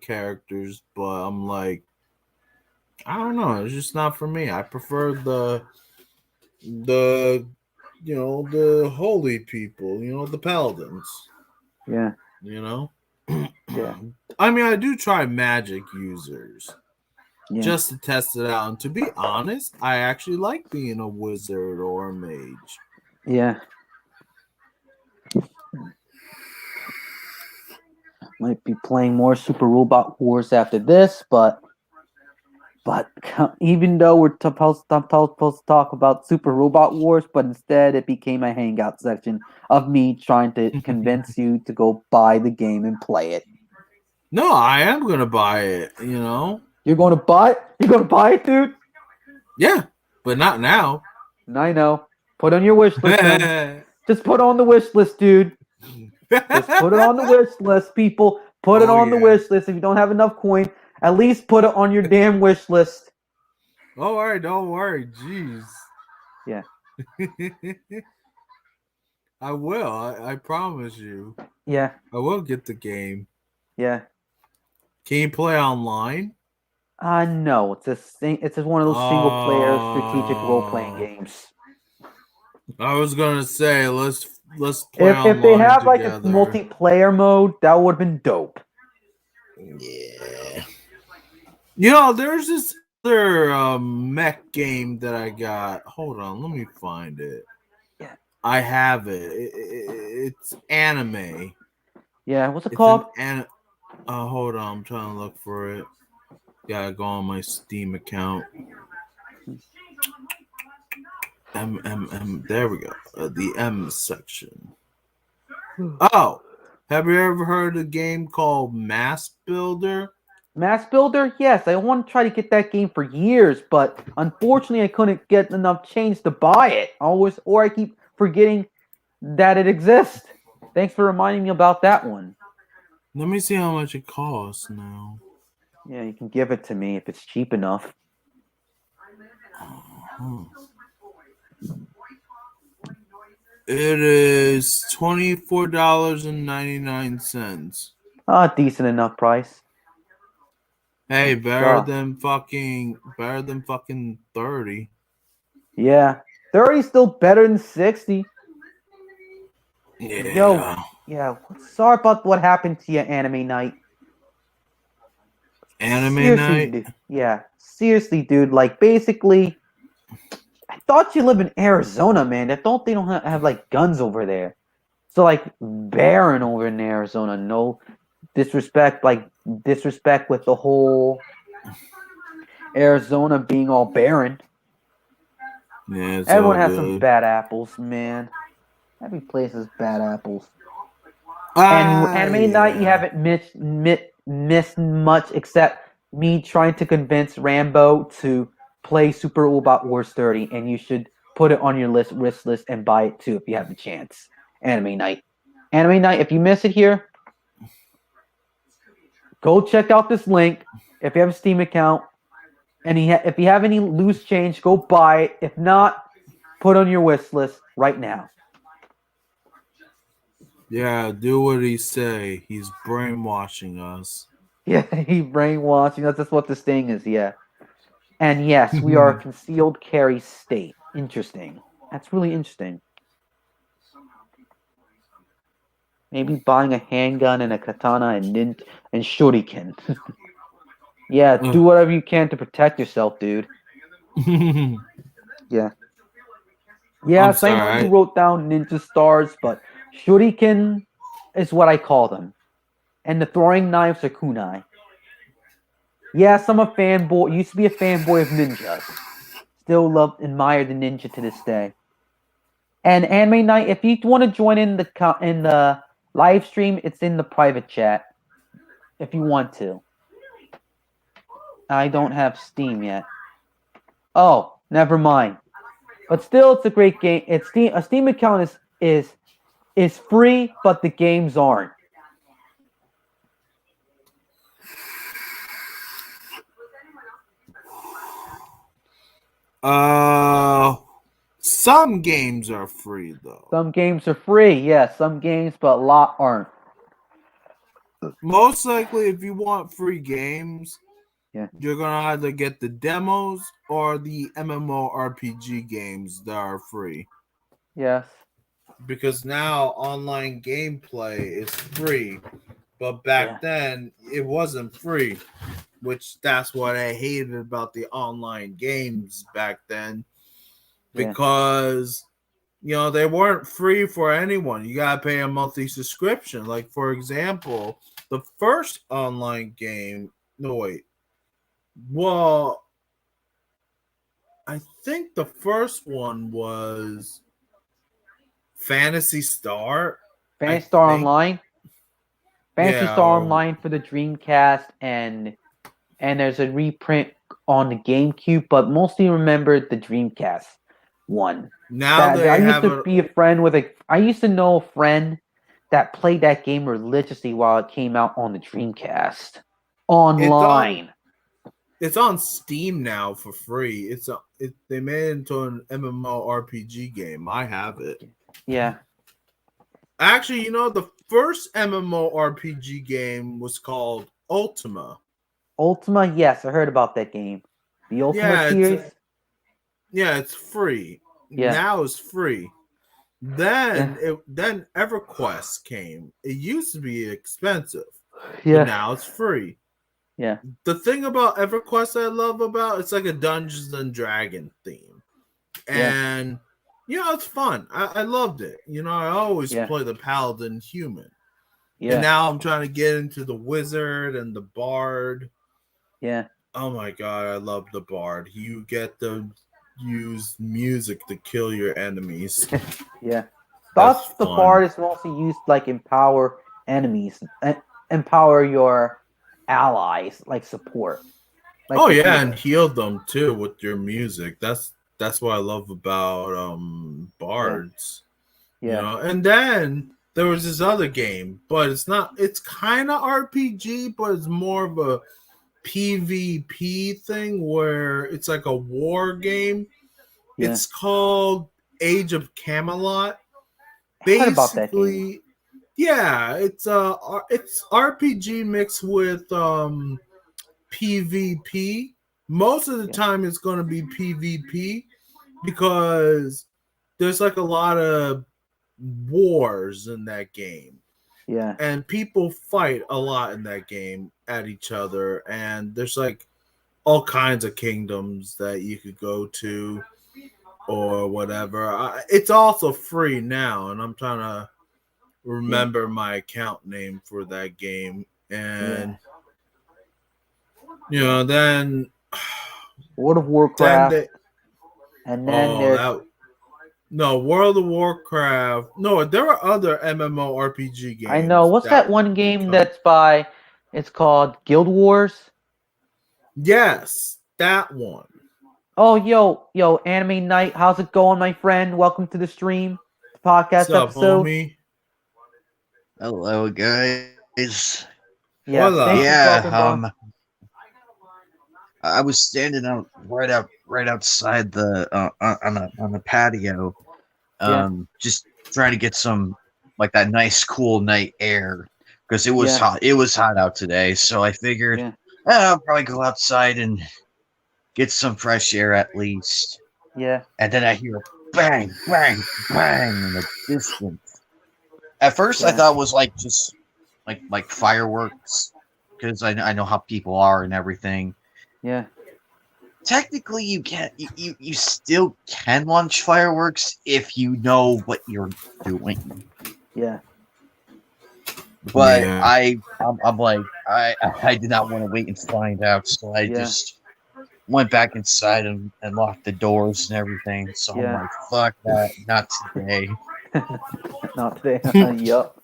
characters, but I'm like, I don't know. It's just not for me. I prefer the the holy people. The paladins. yeah, You know. yeah, I mean, I do try magic users yeah. just to test it out. And to be honest, I actually like being a wizard or a mage. Yeah. Might be playing more Super Robot Wars after this, but even though we're supposed to talk about Super Robot Wars, but instead it became a hangout section of me trying to convince you to go buy the game and play it. No, I am gonna buy it. You're going to buy it? You're going to buy it, dude? Yeah, but not now. I know. Put on your wish list then. Just put on the wish list, dude. Just put it on the wish list, people. Put it Oh on the yeah. wish list. If you don't have enough coin, at least put it on your damn wish list. All right, don't worry. Jeez. Yeah, I will. I promise you. yeah, I will get the game. yeah. Can you play online? No, it's just one of those single player strategic role playing Oh, games. I was gonna say let's play If they online have like a together. multiplayer mode, that would have been dope. Yeah. There's this other mech game that I got. Hold on, let me find it. Yeah, I have it. It's anime. yeah. What's it It's an called? hold on, I'm trying to look for it. Gotta go on my Steam account. There we go. The M section. Oh, have you ever heard of a game called Mass Builder? Mass Builder? Yes, I want to try to get that game for years, but unfortunately, I couldn't get enough change to buy it. Or I keep forgetting that it exists. Thanks for reminding me about that one. Let me see how much it costs now. Yeah, you can give it to me if it's cheap enough. Uh-huh. It is $24.99. Decent enough price. Hey, God. than fucking 30. Yeah. 30 still better than 60. Yo, Yeah. yeah. Sorry about what happened to your anime night. Anime Seriously, night. dude. Yeah. Seriously, dude. Like, basically, I thought you live in Arizona, man. I thought they don't have like guns over there. So like barren over in Arizona. No disrespect, like disrespect with the whole Arizona being all barren. Yeah, it's Everyone all has some good. bad apples, man. Every place has bad apples. And Ah, anime night, you yeah. haven't missed much except me trying to convince Rambo to play Super Robot Wars 30, and you should put it on your wish list and buy it too if you have the chance. Anime night. Anime night, if you miss it here, go check out this link. If you have a Steam account, and if you have any loose change, go buy it. If not, put on your wish list right now. Yeah, do what he say. He's brainwashing us. Yeah, he brainwashing us. That's what this thing is. Yeah. And yes, we are a concealed carry state. Interesting. That's really interesting. Maybe buying a handgun and a katana and shuriken. Yeah, do whatever you can to protect yourself, dude. Yeah. I'm Yes, I know you sorry. wrote down ninja stars, but shuriken is what I call them. And the throwing knives are kunai. Yes, I'm a fanboy. Used to be a fanboy of ninjas. Still admire the ninja to this day. And anime night, if you want to join in the live stream, it's in the private chat. If you want to. I don't have Steam yet. Oh, never mind. But still, it's a great game. A Steam account is free, but the games aren't. Some games are free though. Some games are free, yes. Some games, but a lot aren't. Most likely, if you want free games, Yeah. you're gonna either get the demos or the MMORPG games that are free. Yes. Because now online gameplay is free, but back then it wasn't free, which that's what I hated about the online games back then. Because they weren't free for anyone. You gotta pay a monthly subscription. Like, for example, the first online game. No, wait. Well, I think the first one was Phantasy Star. Phantasy Star think. Online. Phantasy Yeah. Star Online for the Dreamcast, and there's a reprint on the GameCube, but mostly remember the Dreamcast one. Now I used to be a friend with I used to know a friend that played that game religiously while it came out on the Dreamcast online. It's on Steam now for free. They made it into an MMORPG game. I have it. Yeah. Actually, the first MMORPG game was called Ultima. Ultima, yes, I heard about that game. The Ultima series. It's free. Yeah. Now it's free. Then EverQuest came. It used to be expensive. Yeah. But now it's free. Yeah. The thing about EverQuest I love about it's like a Dungeons and Dragon theme. And it's fun. I loved it. I always play the paladin human. Yeah. And now I'm trying to get into the wizard and the bard. Yeah. Oh my god, I love the bard. You get to use music to kill your enemies. Yeah. Thus, the bard is mostly used like empower enemies, empower your allies, like support. Like and heal them too with your music. That's what I love about bards. Yeah. And then there was this other game, but it's kind of RPG, but it's more of a PvP thing where it's like a war game. Yeah. It's called Age of Camelot. Basically, Yeah, it's RPG mixed with PvP. Most of the Yeah. time, it's going to be PvP because there's like a lot of wars in that game, Yeah. and people fight a lot in that game at each other, and there's like all kinds of kingdoms that you could go to or whatever. It's also free now, and I'm trying to remember my account name for that game. Yeah. And then World of then Warcraft, they and then oh there's that no World of Warcraft. No, there are other MMORPG I know games what's that that one game come. that's by? It's called Guild Wars. Yes, that one. Oh, yo, Anime Night, how's it going, my friend? Welcome to the stream, the What's podcast up, episode. homie? Hello, guys. Yes, Hola. thanks for Yeah, dropping by. I was standing right outside the on the patio, Yeah. just trying to get some like that nice cool night air because it was Yeah. hot. It was hot out today, so I figured Yeah. I'll probably go outside and get some fresh air at least. Yeah. And then I hear bang, bang, bang in the distance. At first, I Yeah. thought it was like just like fireworks because I know how people are and everything. Yeah. Technically, you can't. You still can launch fireworks if you know what you're doing. Yeah. But Yeah. I'm like I did not want to wait and find out, so I Yeah. just went back inside and locked the doors and everything. So I'm Yeah. like, fuck that, not today. Not today. Yup.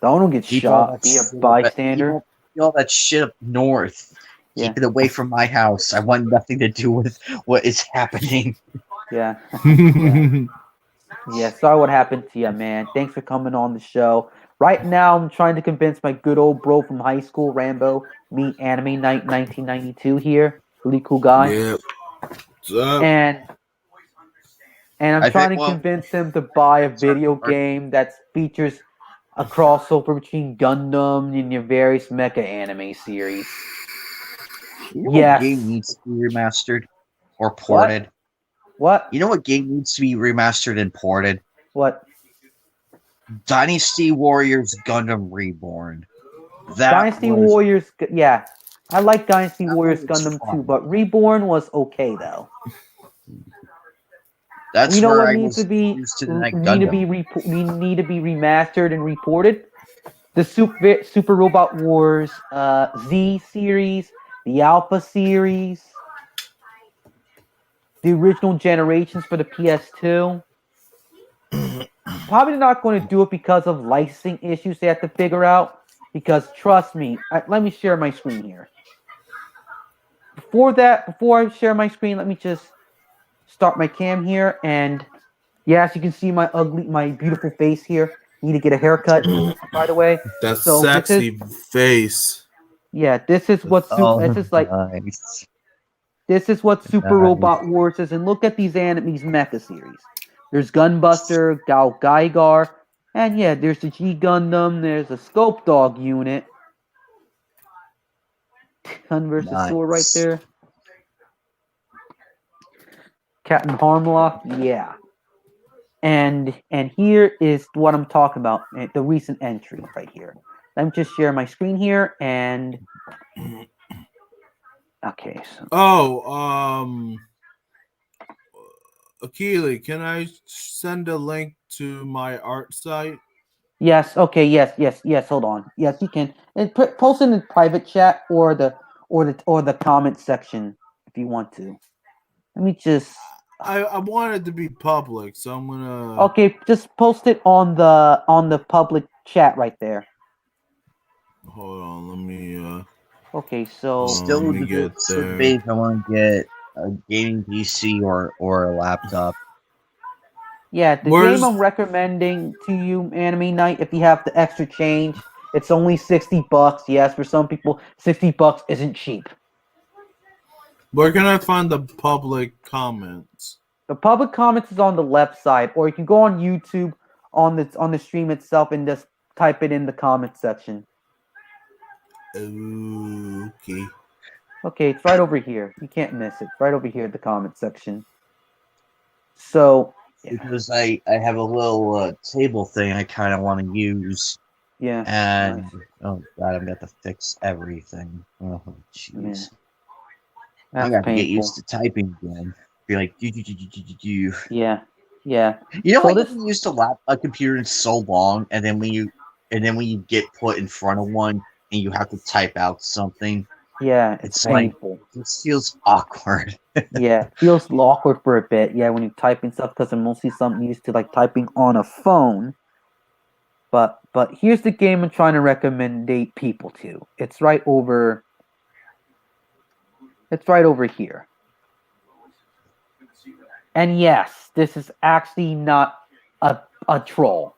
Don't get Keep all shot. that Be a shit bystander. keep all that shit up north. Yeah. Keep it away from my house. I want nothing to do with what is happening. Yeah. Yeah. Sorry what happened to you, man. Thanks for coming on the show. Right now, I'm trying to convince my good old bro from high school, Rambo, meet Anime Night 1992 here. Really cool guy. Yep. What's up? And I'm I trying think- to well- convince him to buy a video game that features a crossover between Gundam and your various mecha anime series. You know Yes. what game needs to be remastered or ported? What? You know what game needs to be remastered and ported? What? Dynasty Warriors Gundam Reborn. That Dynasty was- Warriors. Yeah, I like Dynasty That Warriors was Gundam fun. too, but Reborn was okay though. That's You know where what I needs was to be used to the night need to Gundam. be need to be remastered and reported? The Super Robot Wars Z series, the Alpha series, the original generations for the PS2. Probably not going to do it because of licensing issues they have to figure out. Because trust me, let me share my screen here. Before I share my screen, let me just start my cam here. And yes, you can see my beautiful face here. Need to get a haircut, by the way. That So sexy face. Yeah, this is what this is like. Nice. This is what Super Nice. Robot Wars is. And look at these mecha series. There's Gunbuster, Gal Gaigar, and yeah, there's the G Gundam. There's a Scope Dog unit. Gun versus Sword right Nice. there. Captain Harmlock, yeah. And here is what I'm talking about. The recent entry right here. Let me just share my screen here and. Okay. So. Oh, Akili, can I send a link to my art site? Yes. Okay. Yes. Hold on. Yes, you can. And post it in the private chat or the comment section if you want to. Let me just. I want it to be public, so I'm gonna. Okay, just post it on the public chat right there. Hold on, let me. Okay, so. Still let me the get there. debate. I want to get a gaming PC or a laptop. Yeah, the Where's- game I'm recommending to you, Anime Night, if you have the extra change, it's only $60. Yes, for some people, $60 isn't cheap. Where can I find the public comments? The public comments is on the left side, or you can go on YouTube on the stream itself and just type it in the comment section. Okay. Okay, it's right over here. You can't miss it. It's right over here in the comment section. So, yeah. Because I have a little table thing I kind of want to use, Yeah. and nice. oh god, I'm gonna have to fix everything. Oh jeez, That's I'm gonna have to get painful. used to typing again. Be like, do. Yeah. Yeah. You know, So like this- when you used to lap a computer in so long, and then when you get put in front of one and you have to type out something, Yeah, it's it's like painful. this feels awkward. Yeah, it feels awkward for a bit. Yeah, when you type in stuff, because I'm mostly something used to like typing on a phone. But here's the game I'm trying to recommend people to. It's right over. It's right over here. And yes, this is actually not a troll.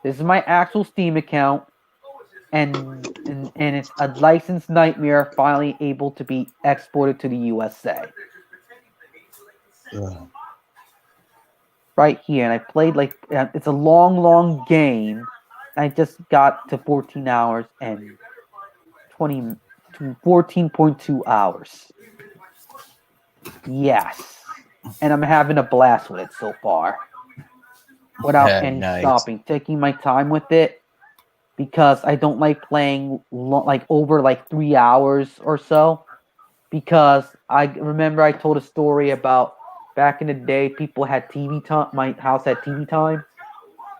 This is my actual Steam account, and it's a licensed nightmare finally able to be exported to the USA. Ugh. Right here, and I played like it's a long game. I just got to 14 hours and 20 to 14.2 hours. Yes, and I'm having a blast with it so far, without any Nice. stopping, taking my time with it because I don't like playing like over like 3 hours or so. Because I remember I told a story about back in the day, people had TV time. My house had TV time.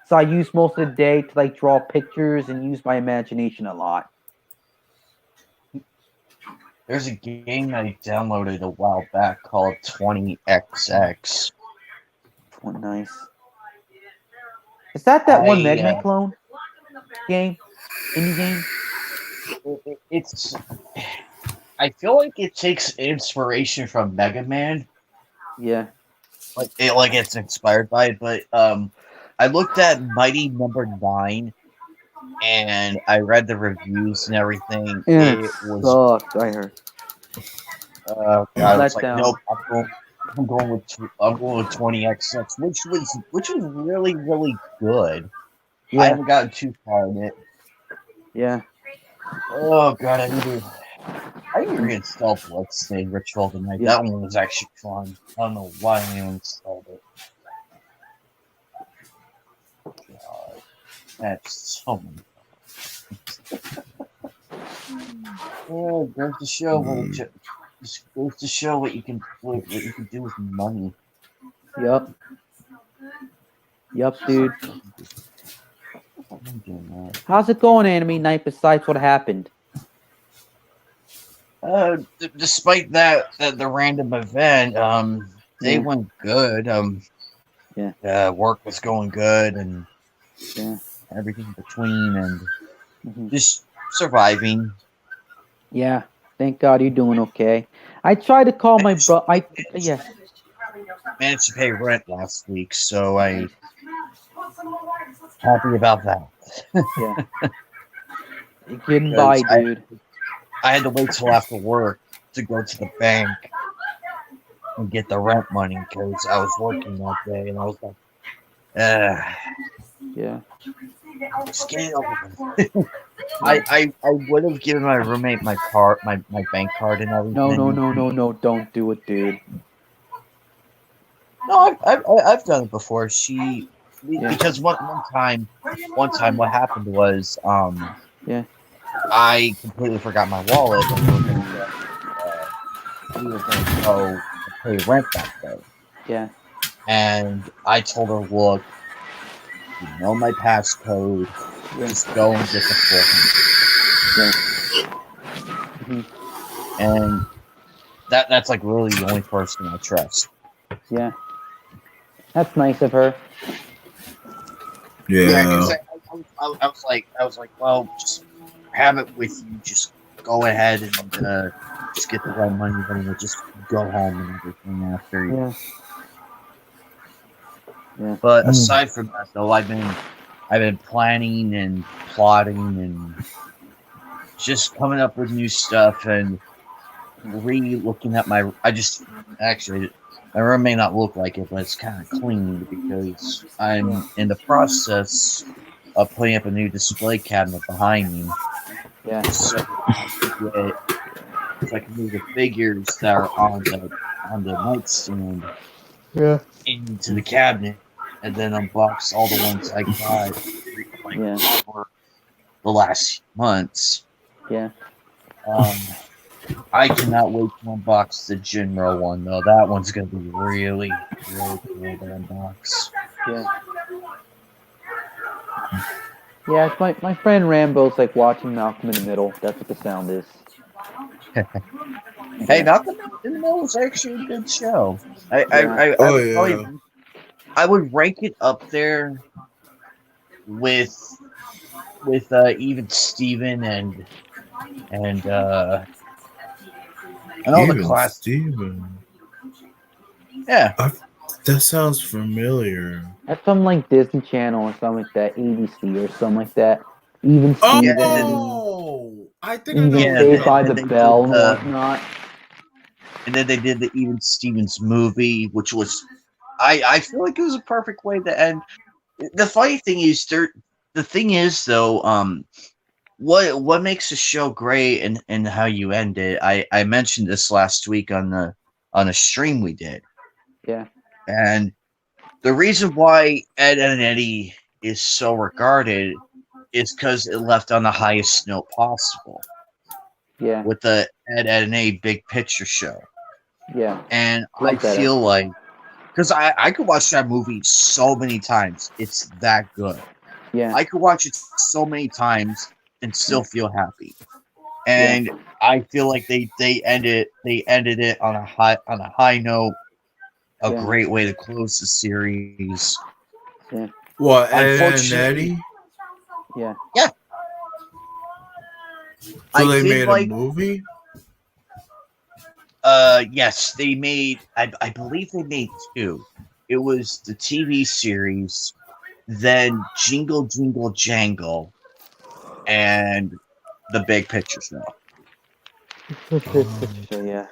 So I used most of the day to like draw pictures and use my imagination a lot. There's a game I downloaded a while back called 20XX. Oh, nice. Is that one Mega Man clone game? Indie game? It's. I feel like it takes inspiration from Mega Man. Yeah. Like it's inspired by it, but I looked at Mighty Number 9 and I read the reviews and everything. And It was sucked, I heard. God, Let it's like down. nope. I'm going with 20XX, which was really good. I Yeah. haven't gotten too far in it. Yeah. Oh god, I need to reinstall Bloodstained Ritual tonight. Yeah. That one was actually fun. I don't know why I uninstalled it. God, that's so many. Oh, it goes to show just goes to show what you can do with money. Yup, dude. I'm doing that. How's it going, Anime Night, besides what happened? Despite that the random event, they Yeah. went good. Yeah. Work was going good, and Yeah. everything between, and Mhm. just surviving. Yeah. Thank God you're doing okay. I tried to call my bro. Yeah. Managed to pay rent last week, so I happy about that. Yeah. You're getting by, dude. I had to wait till after work to go to the bank and get the rent money because I was working that day, and I was like, Yeah. just get it over with. I would have given my roommate my card, my bank card, and everything. No. Don't do it, dude. No, I've done it before. Yeah. Because one time what happened was Yeah. I completely forgot my wallet, and we were going to go pay rent that day. Yeah. And I told her, look, you know my passcode, Yeah. just go and get the 400. Mhm. And that's like really the only person I trust. Yeah. That's nice of her. Yeah. 'Cause I was like, well, just have it with you. Just go ahead and just get the right money, then we'll just go home and everything after. Yeah. Yeah. But aside from that, though, I've been planning and plotting and just coming up with new stuff and re-looking at my. My room may not look like it, but it's kind of clean because I'm in the process putting up a new display cabinet behind me. Yeah. So I can move the figures that are on the nightstand Yeah. into the cabinet, and then unbox all the ones I got like Yeah. for the last months. Yeah. I cannot wait to unbox the Jinro one though. That one's gonna be really, really cool to unbox. Yeah. Yeah, it's my friend Rambo's like watching Malcolm in the Middle. That's what the sound is. Hey, Malcolm in the Middle was actually a good show. Oh yeah. I would rank it up there with even Steven and all the Even class. Steven. Yeah, That sounds familiar. That's from like Disney Channel or something like that, ABC or something like that. Even Steven, Oh, I think I know even what Saved you're by talking the they Bell did and whatnot. and then they did the Even Stevens movie, which was I feel like it was a perfect way to end. The funny thing is, the thing is though, what makes a show great and how you end it. I mentioned this last week on a stream we did, Yeah. and the reason why Ed and Eddie is so regarded is because it left on the highest note possible Yeah. with the Ed and Eddie Big Picture show. Yeah. And I Love that feel like, because I could watch that movie so many times, it's that good. Yeah. I could watch it so many times and still feel happy. Yeah. And I feel like they ended it on a high note, a Yeah. great way to close the series. Yeah. What, Ed and Unfortunately, Eddie? Yeah. yeah. So I they did made like a movie? yes, they made I believe they made two. It was the TV series, then Jingle Jingle Jangle, and the Big Picture Show. So yeah.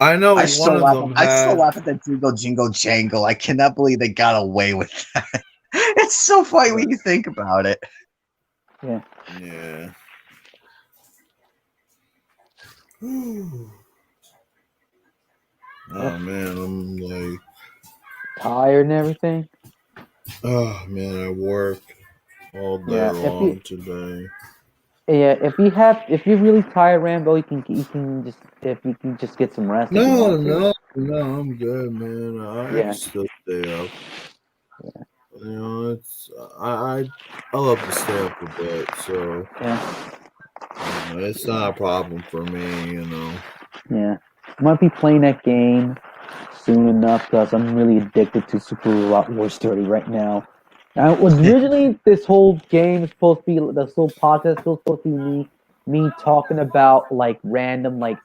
I know I one still of laugh. them I still had. laugh at that Jingle Jingle Jangle. I cannot believe they got away with that. It's so funny when you think about it. Yeah. Yeah. Oh man, I'm like, Tired and everything. oh man, I work all day Yeah. long today. If you're really tired, Rambo, you can just get some rest if you No, want to. no, I'm good, man. I Yeah. can still stay up. You know, I love to stay up a bit, so Yeah. it's not a problem for me. You know. Yeah. I might be playing that game soon enough because I'm really addicted to Super Robot Wars 30 right now. Now, it was originally this whole game is supposed to be this whole podcast was supposed to be me talking about like random like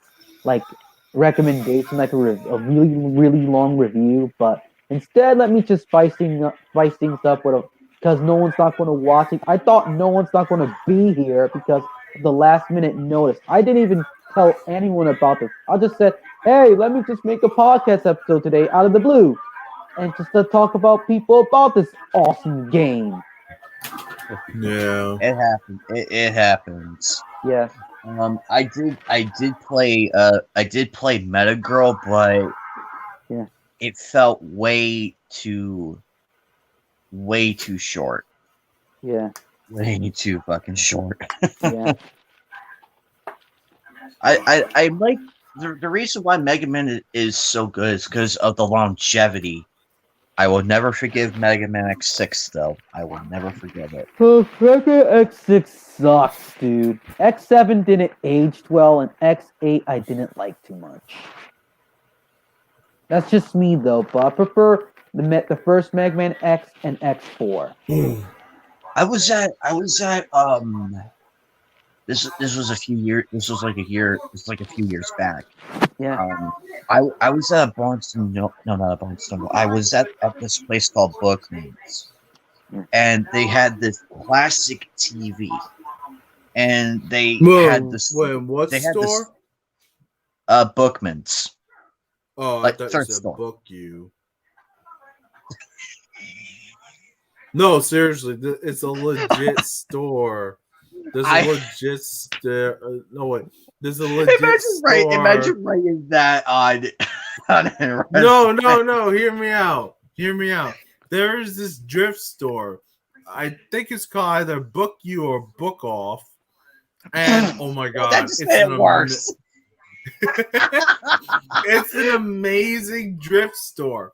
recommendation like a really really long review, but instead let me just spice things up with a because no one's not going to watch it. I thought no one's not going to be here because of the last minute notice. I didn't even tell anyone about this. I just said, hey, let me just make a podcast episode today out of the blue and just to talk about people about this awesome game. Yeah. It happens. It happens. Yeah. I did play Metagirl, but Yeah. it felt way too short. Yeah. Way too fucking short. Yeah. I like the reason why Mega Man is so good is because of the longevity. I will never forgive Mega Man X6 though. I will never forgive it. Mega X6 sucks, dude. X7 didn't age well, and X8 I didn't like too much. That's just me though, but I prefer the first Mega Man X and X4. I was at this was a few years this was like a year this was like a few years back. Yeah. I was at a Barnes no not a Barnes Noble. I was at this place called Bookman's, and they had this classic TV, and they had this What they had this store? Bookman's. Oh, I Like thought you thrift said store. book you. No, seriously, it's a legit store. There's a I legit store. No wait, there's a legit store. imagine writing that on. on a No, resume. no. Hear me out. Hear me out. There is this drift store. I think it's called either Book You or Book Off. And oh my That god, just made it worse. it's an amazing drift store.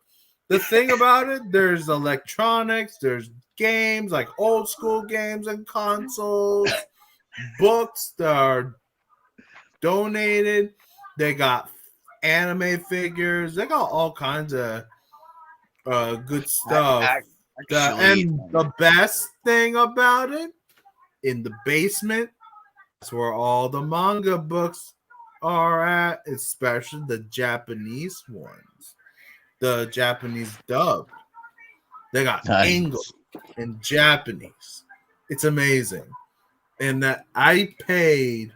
The thing about it, there's electronics, there's games like old school games and consoles, books that are donated. They got anime figures. They got all kinds of good stuff. And the best thing about it, in the basement, that's where all the manga books are at, especially the Japanese ones, the Japanese dub. They got English and Japanese. It's amazing. And that I paid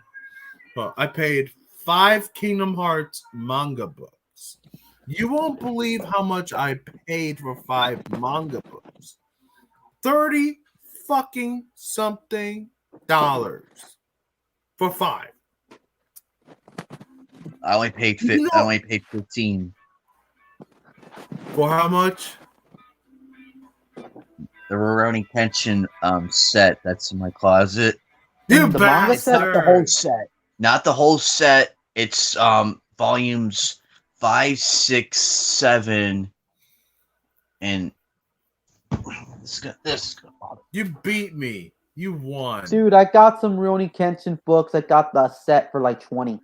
5 Kingdom Hearts manga books. You won't believe how much I paid for 5 manga books. 30 fucking something dollars for 5. I only paid 15. For how much? The Rurouni Kenshin set that's in my closet. You The manga set? bastard. The whole set. Not the whole set. It's volumes 5, 6, 7, and this is gonna bother. You beat me. You won. Dude, I got some Rurouni Kenshin books. I got the set for like 20.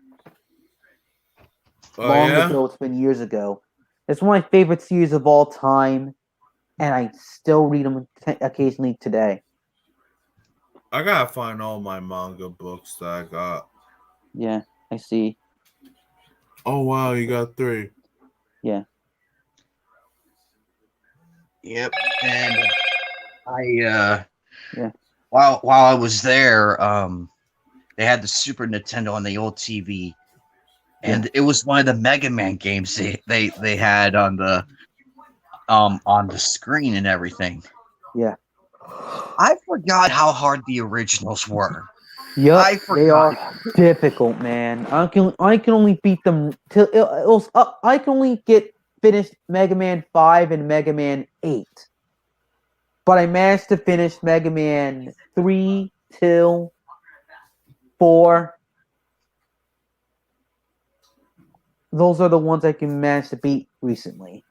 Oh, Long yeah? ago. It's been years ago. It's one of my favorite series of all time, and I still read them occasionally today. I gotta find all my manga books that I got. Yeah, I see. Oh wow, you got 3. Yeah. Yep. And I Yeah. while I was there, they had the Super Nintendo on the old TV. And it was one of the Mega Man games they had on the screen and everything. Yeah. I forgot how hard the originals were. Yep, I they forgot. are difficult, man. I can only beat them till I can only get finished Mega Man 5 and Mega Man 8. But I managed to finish Mega Man 3 till 4. Those are the ones I can manage to beat recently.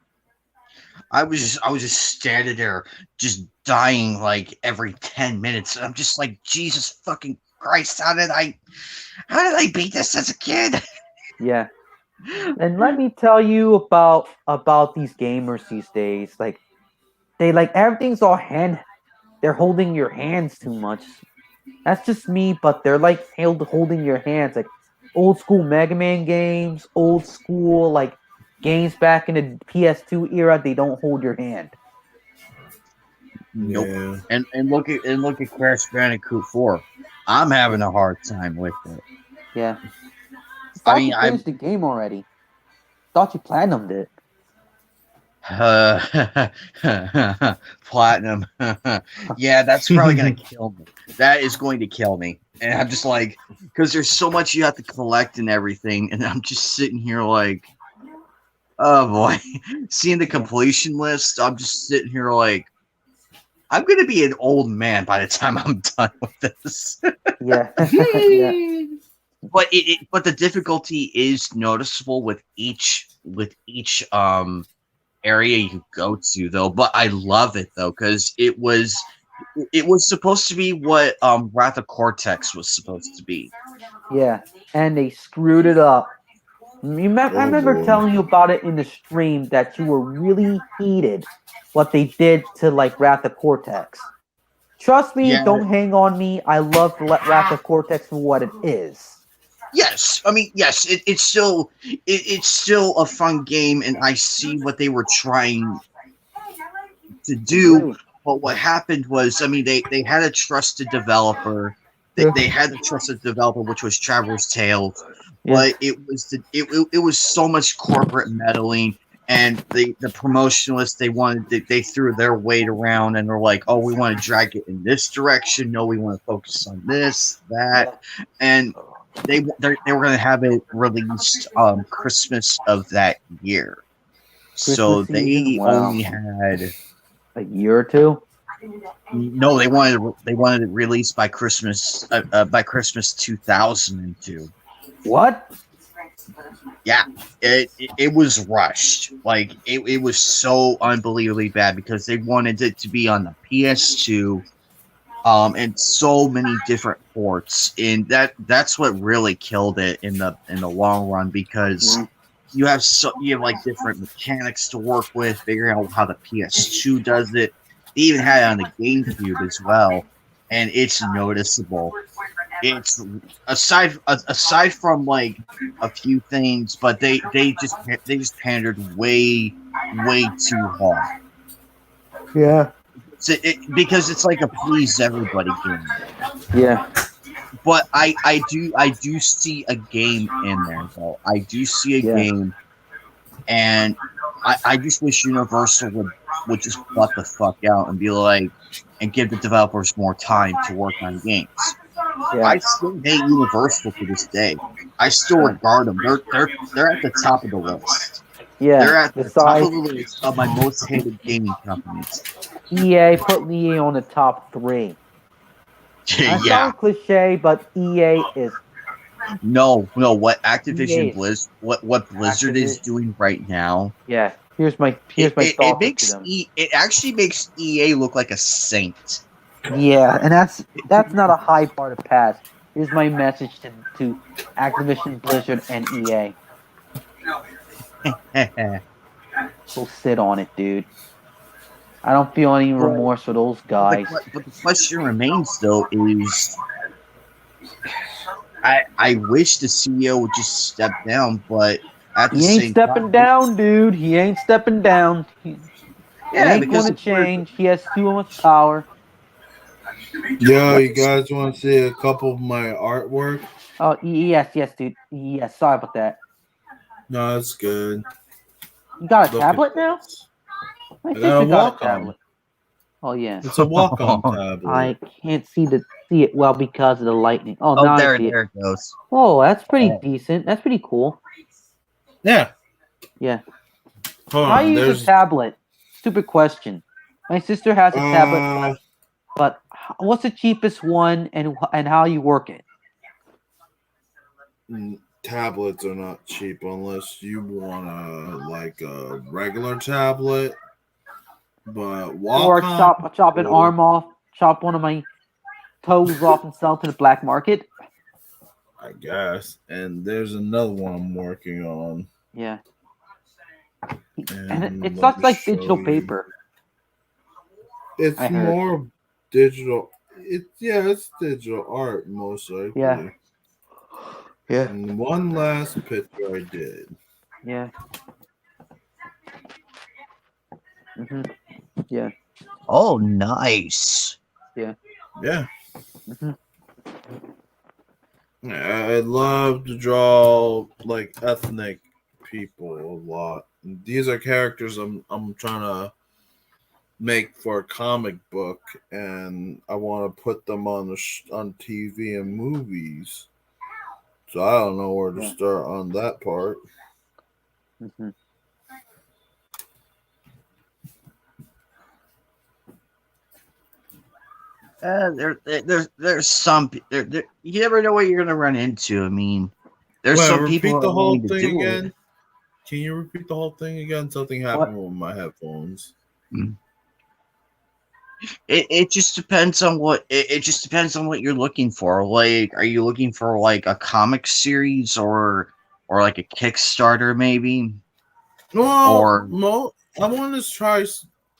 I was just standing there, just dying like every 10 minutes. And I'm just like, Jesus fucking Christ, how did I beat this as a kid? Yeah. And let me tell you about these gamers these days. Like they everything's all they're holding your hands too much. That's just me, but they're like holding your hands, like old school Mega Man games, old school like games back in the PS2 era. They don't hold your hand. Nope. Yeah. And look at Crash Bandicoot 4. I'm having a hard time with it. Yeah. I mean, you finished the game already. Thought you platinumed it. Platinum. Yeah, that's probably gonna kill me. That is going to kill me. And I'm just like, because there's so much you have to collect and everything, and I'm just sitting here like, oh boy. Seeing the completion list, I'm just sitting here like, I'm gonna be an old man by the time I'm done with this. Yeah. Yeah. But but the difficulty is noticeable with each area you go to though. But I love it though, because it was supposed to be what Wrath of Cortex was supposed to be. Yeah. And they screwed it up. I remember boy. telling you about it in the stream that you were really heated what they did to like Wrath of Cortex. Trust me, Yeah. don't hang on me. I love Wrath of Cortex for what it is. Yes, I mean yes, it's still a fun game, and I see what they were trying to do. But what happened was, I mean, they had a trusted developer. They had a trusted developer, which was Traverse Tales. But it was so much corporate meddling, and the promotionalists they threw their weight around and they're like, oh, we want to drag it in this direction. No, we want to focus on this, that, and they were going to have it released Christmas of that year. So Christmas season? they Wow. only had A year or two? no. They wanted it released by Christmas 2002. What? Yeah, it was rushed. Like it was so unbelievably bad because they wanted it to be on the PS2, and so many different ports, and that's what really killed it in the long run because you have like different mechanics to work with, figuring out how the PS2 does it. They even had it on the GameCube as well, and it's noticeable. It's aside from like a few things, but they just pandered way too hard. Yeah. Because it's like a please everybody game. Yeah. But I do see a game in there though. I do see a game, and I just wish Universal would just butt the fuck out and be like, and give the developers more time to work on games. Yeah. I still hate Universal to this day. I still regard them. They're at the top of the list. Yeah. They're at the top Besides, of the list of my most hated gaming companies. EA put EA on the top 3. That Yeah. sounds cliche, but EA is No. What Activision EA. what Blizzard is doing right now? Yeah. Here's my It thought makes to them. it actually makes EA look like a saint. Yeah, and that's not a high part to pass. Here's my message to Activision, Blizzard, and EA. Go sit on it, dude. I don't feel any remorse for those guys. But the question remains, though, is I wish the CEO would just step down, but at the He ain't same stepping time, down, dude. He ain't stepping down. He ain't because going to change. He has too much power. Yo, you guys want to see a couple of my artwork? Oh, yes, dude. Yes, sorry about that. No, that's good. You got a Look tablet at now? this. My I got a sister got a walk-on. tablet. Oh yeah. It's a walk-on tablet. I can't see it well because of the lightning. Oh, oh, now there I see it. it goes. Oh, that's pretty Oh. decent. That's pretty cool. Yeah. Yeah. Hold How on. do you use a tablet? Stupid question. My sister has a tablet, but what's the cheapest one, and how you work it? Tablets are not cheap unless you want a regular tablet. But Or chop an arm off, chop one of my toes off, and sell to the black market. I guess. And there's another one I'm working on. Yeah. And it's let not me like show digital you. paper. It's I heard. more digital. It's digital art most likely. Yeah. Yeah. And one last picture I did. Yeah. Yeah. Oh, nice. Yeah. Mhm. I love to draw like ethnic people a lot. These are characters I'm trying to make for a comic book, and I want to put them on on TV and movies. So I don't know where to start on that part. Mm-hmm. There's some you never know what you're gonna run into. I mean, there's some people repeat who the are whole willing to thing do again. it. Can you repeat the whole thing again? Something happened with my headphones. It just depends on what it just depends on what you're looking for. Like, are you looking for like a comic series or like a Kickstarter maybe? Well, I want to try.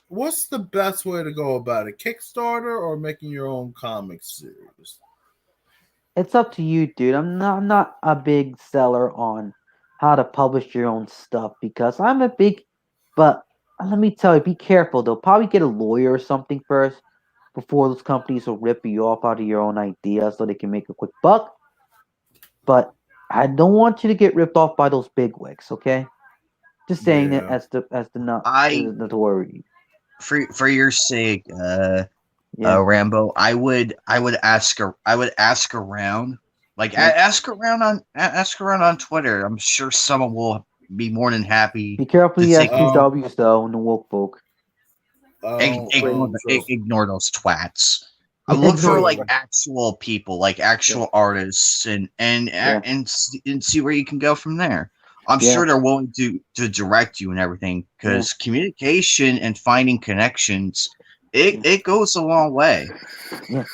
What's the best way to go about it? Kickstarter or making your own comic series? It's up to you, dude. I'm not a big seller on how to publish your own stuff because I'm a big. But let me tell you, be careful. They'll probably get a lawyer or something first before those companies will rip you off out of your own ideas so they can make a quick buck. But I don't want you to get ripped off by those bigwigs, okay? Just saying it Yeah. as the not I the worry. for your sake, Yeah. Rambo, I would ask around, like Yeah. ask around on Twitter. I'm sure someone will be more than happy Be careful to the take. SPWs though, and the woke folk. So Ignore those twats. I Yeah, look for ignore like them. actual people, like actual artists, and Yeah. see where you can go from there. I'm Yeah. sure they're willing to direct you and everything because communication and finding connections, it goes a long way. Yeah.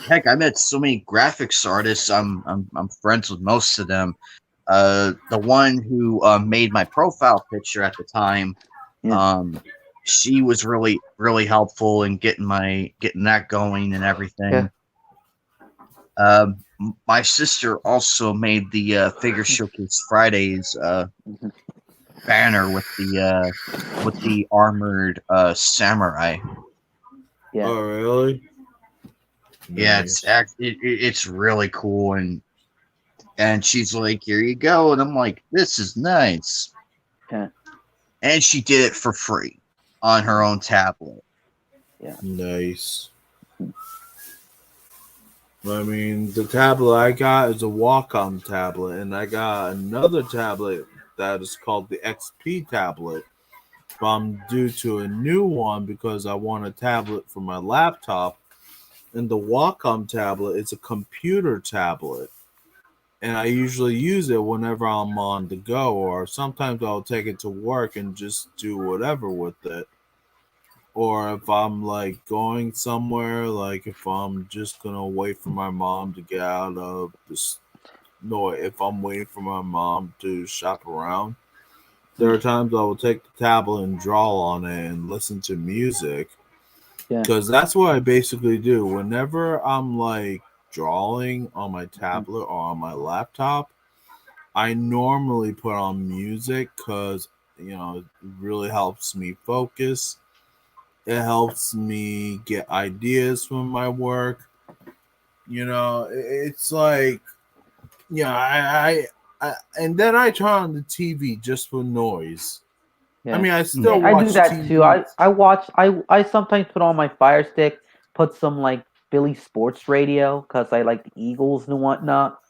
Heck, I met so many graphics artists. I'm friends with most of them. The one who made my profile picture at the time, Yeah. she was really helpful in getting that going and everything. My sister also made the Figure Showcase Fridays Mhm. banner with the armored samurai. Yeah. Oh, really? Yeah, Nice. it's really cool, and she's like, "Here you go," and I'm like, "This is nice." Yeah. And she did it for free on her own tablet. Nice. I mean, the tablet I got is a Wacom tablet, and I got another tablet that is called the XP tablet. But I'm due to a new one because I want a tablet for my laptop. And the Wacom tablet is a computer tablet. And I usually use it whenever I'm on the go, or sometimes I'll take it to work and just do whatever with it. Or if I'm like going somewhere, like if I'm just gonna wait for my mom to get out of this, no, if I'm waiting for my mom to shop around, there are times I will take the tablet and draw on it and listen to music. Yeah. Because that's what I basically do. Whenever I'm like drawing on my tablet or on my laptop, I normally put on music because, it really helps me focus. It helps me get ideas from my work. It's like, and then I turn on the TV just for noise. Yeah. I mean, I still I do watch that too. TV. I watch. I sometimes put on my Fire Stick, put some like Philly sports radio because I like the Eagles and whatnot.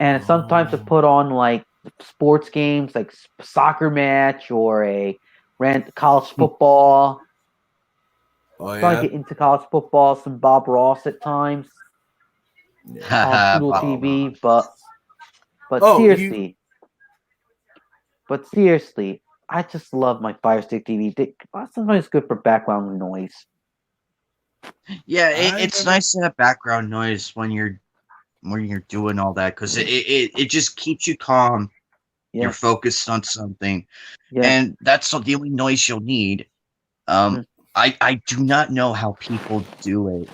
And sometimes I Oh, put on like sports games, like soccer match or a rant college football. oh So I yeah. get into college football, some Bob Ross at times on Yeah. Pluto Bob TV, Ross. but Oh, you. seriously, I just love my Fire Stick TV. Sometimes it's good for background noise. Yeah, I it's never. nice to have background noise when you're doing all that because it just keeps you calm. You're Yeah, focused on something, yeah, and that's the only noise you'll need. Um, mhm, I do not know how people do it,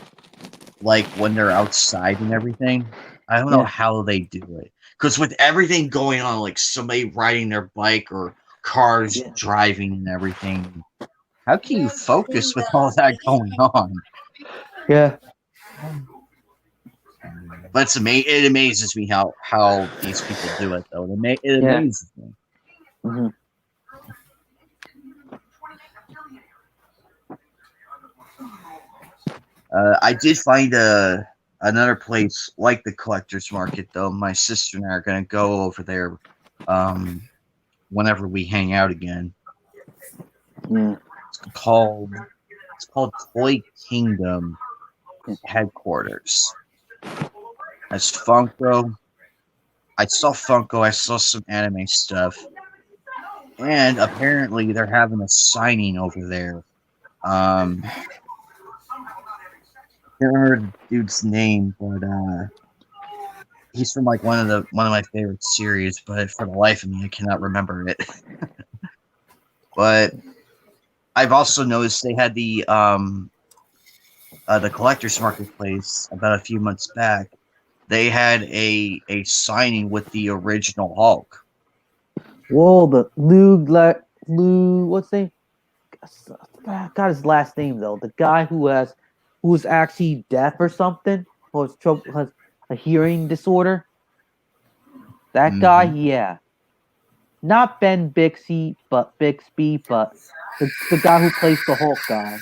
like when they're outside and everything. I don't know yeah, how they do it because with everything going on, like somebody riding their bike or cars yeah, driving and everything, how can you focus with all that going on? yeah, But it amazes me how these people do it though. It yeah. amazes me. Hmm. I did find another place like the collector's market though. My sister and I are gonna go over there um, whenever we hang out again. Yeah. It's called it's called Toy Kingdom headquarters. As Funko, I saw Funko. I saw some anime stuff, and apparently they're having a signing over there. Can't remember the dude's name, but he's from like one of my favorite series, but for the life of me, I cannot remember it. But I've also noticed they had the collector's marketplace about a few months back. They had a signing with the original Hulk. Whoa, the Lou, what's his name? I got his last name though. The guy who's actually deaf or something, or has a hearing disorder. That guy, Hmm. yeah. not Ben Bixby, but the guy who plays the Hulk guy.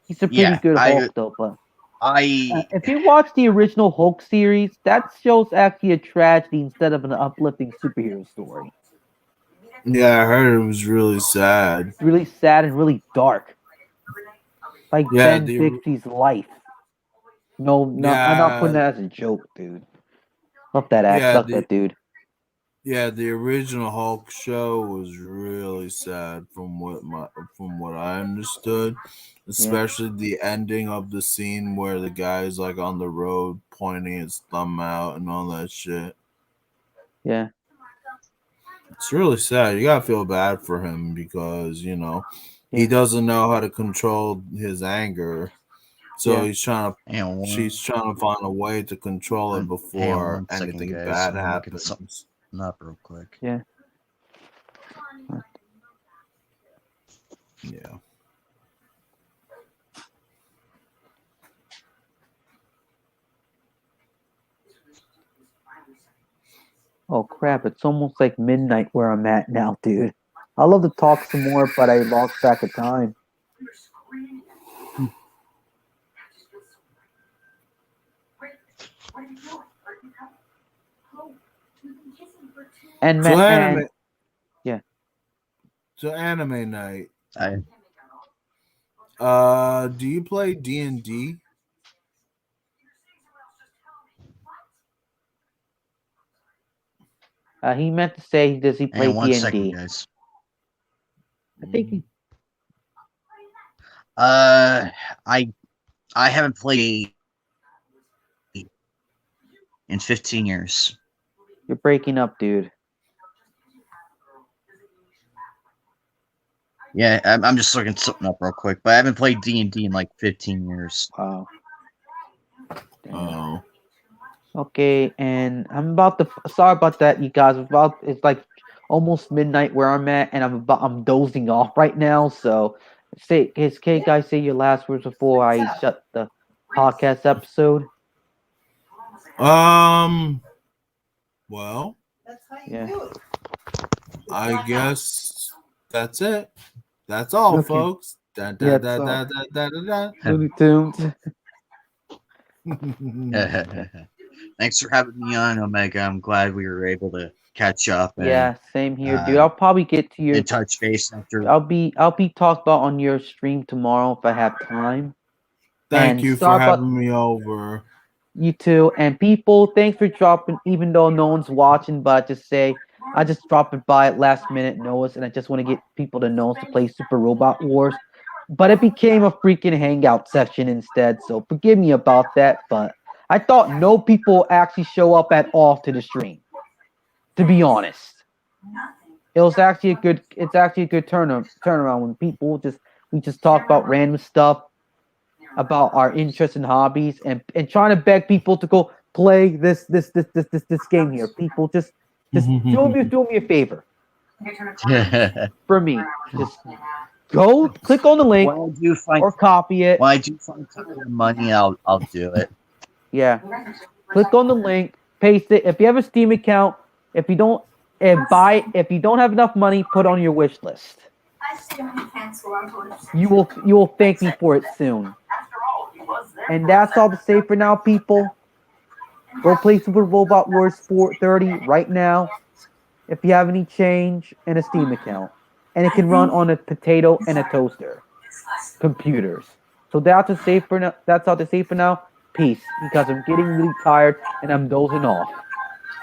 He's a pretty Yeah, good Hulk though. But I if you watch the original Hulk series, that show's actually a tragedy instead of an uplifting superhero story. Yeah, I heard it was really sad. It's really sad and really dark, like Yeah, Ben Bixby's life. No, I'm not putting yeah, that as a joke, dude. Love that act. yeah, Love that dude. the original Hulk show was really sad from what I understood, especially the ending of the scene where the guy's like on the road pointing his thumb out and all that shit. Yeah. It's really sad. You gotta feel bad for him because he Yeah. doesn't know how to control his anger, so Yeah. he's trying to hang on she's trying to find a way to control it hang on before one second, anything guys. bad I'm looking happens. something up real quick. Yeah. Yeah. Oh crap! It's almost like midnight where I'm at now, dude. I'd love to talk some more, but I lost track of time. And So man, anime, yeah. so anime night. I Do you play D&D? He meant to say, does he hang play on one second, D&D? guys. I think he, I haven't played in 15 years. you're breaking up, dude. Yeah, I'm just looking something up real quick, but I haven't played D&D in like 15 years. Wow. Damn. Oh. Okay, and I'm about to. Sorry about that, you guys. It's like almost midnight where I'm at, and I'm dozing off right now. So, can guys say your last words before I shut the podcast episode? Well, Yeah. I guess that's it. That's all, Okay. folks. Da, da, Yeah, da, it's da, all. da, da, da, Looney Tunes. da. Thanks for having me on, Omega. I'm glad we were able to catch up and Yeah, same here, dude. I'll probably get to your. and touch base after. I'll be talked about on your stream tomorrow if I have time. Thank And you for sorry about- having me over. You too. And people, thanks for dropping, even though no one's watching, but I just dropped it by at last minute notice, and I just want to get people to know to play Super Robot Wars. But it became a freaking hangout session instead, so forgive me about that. But I thought no people actually show up at all to the stream. To be honest, it's actually a good turnaround when we just talk about random stuff about our interests and hobbies and trying to beg people to go play this game here. People just do me a favor. For me, just go click on the link When I do find or copy it. time and money, I'll do it. Yeah, click on the link, paste it. If you have a Steam account, if you don't if you don't have enough money, put on your wish list. You will thank me for it soon. And that's all to say for now, people. Go play Super Robot Wars 430 right now if you have any change and a Steam account. And it can run on a potato and a toaster computers. So that's all to say for now. Peace, because I'm getting really tired and I'm dozing off.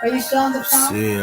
Are you still on the phone? See ya.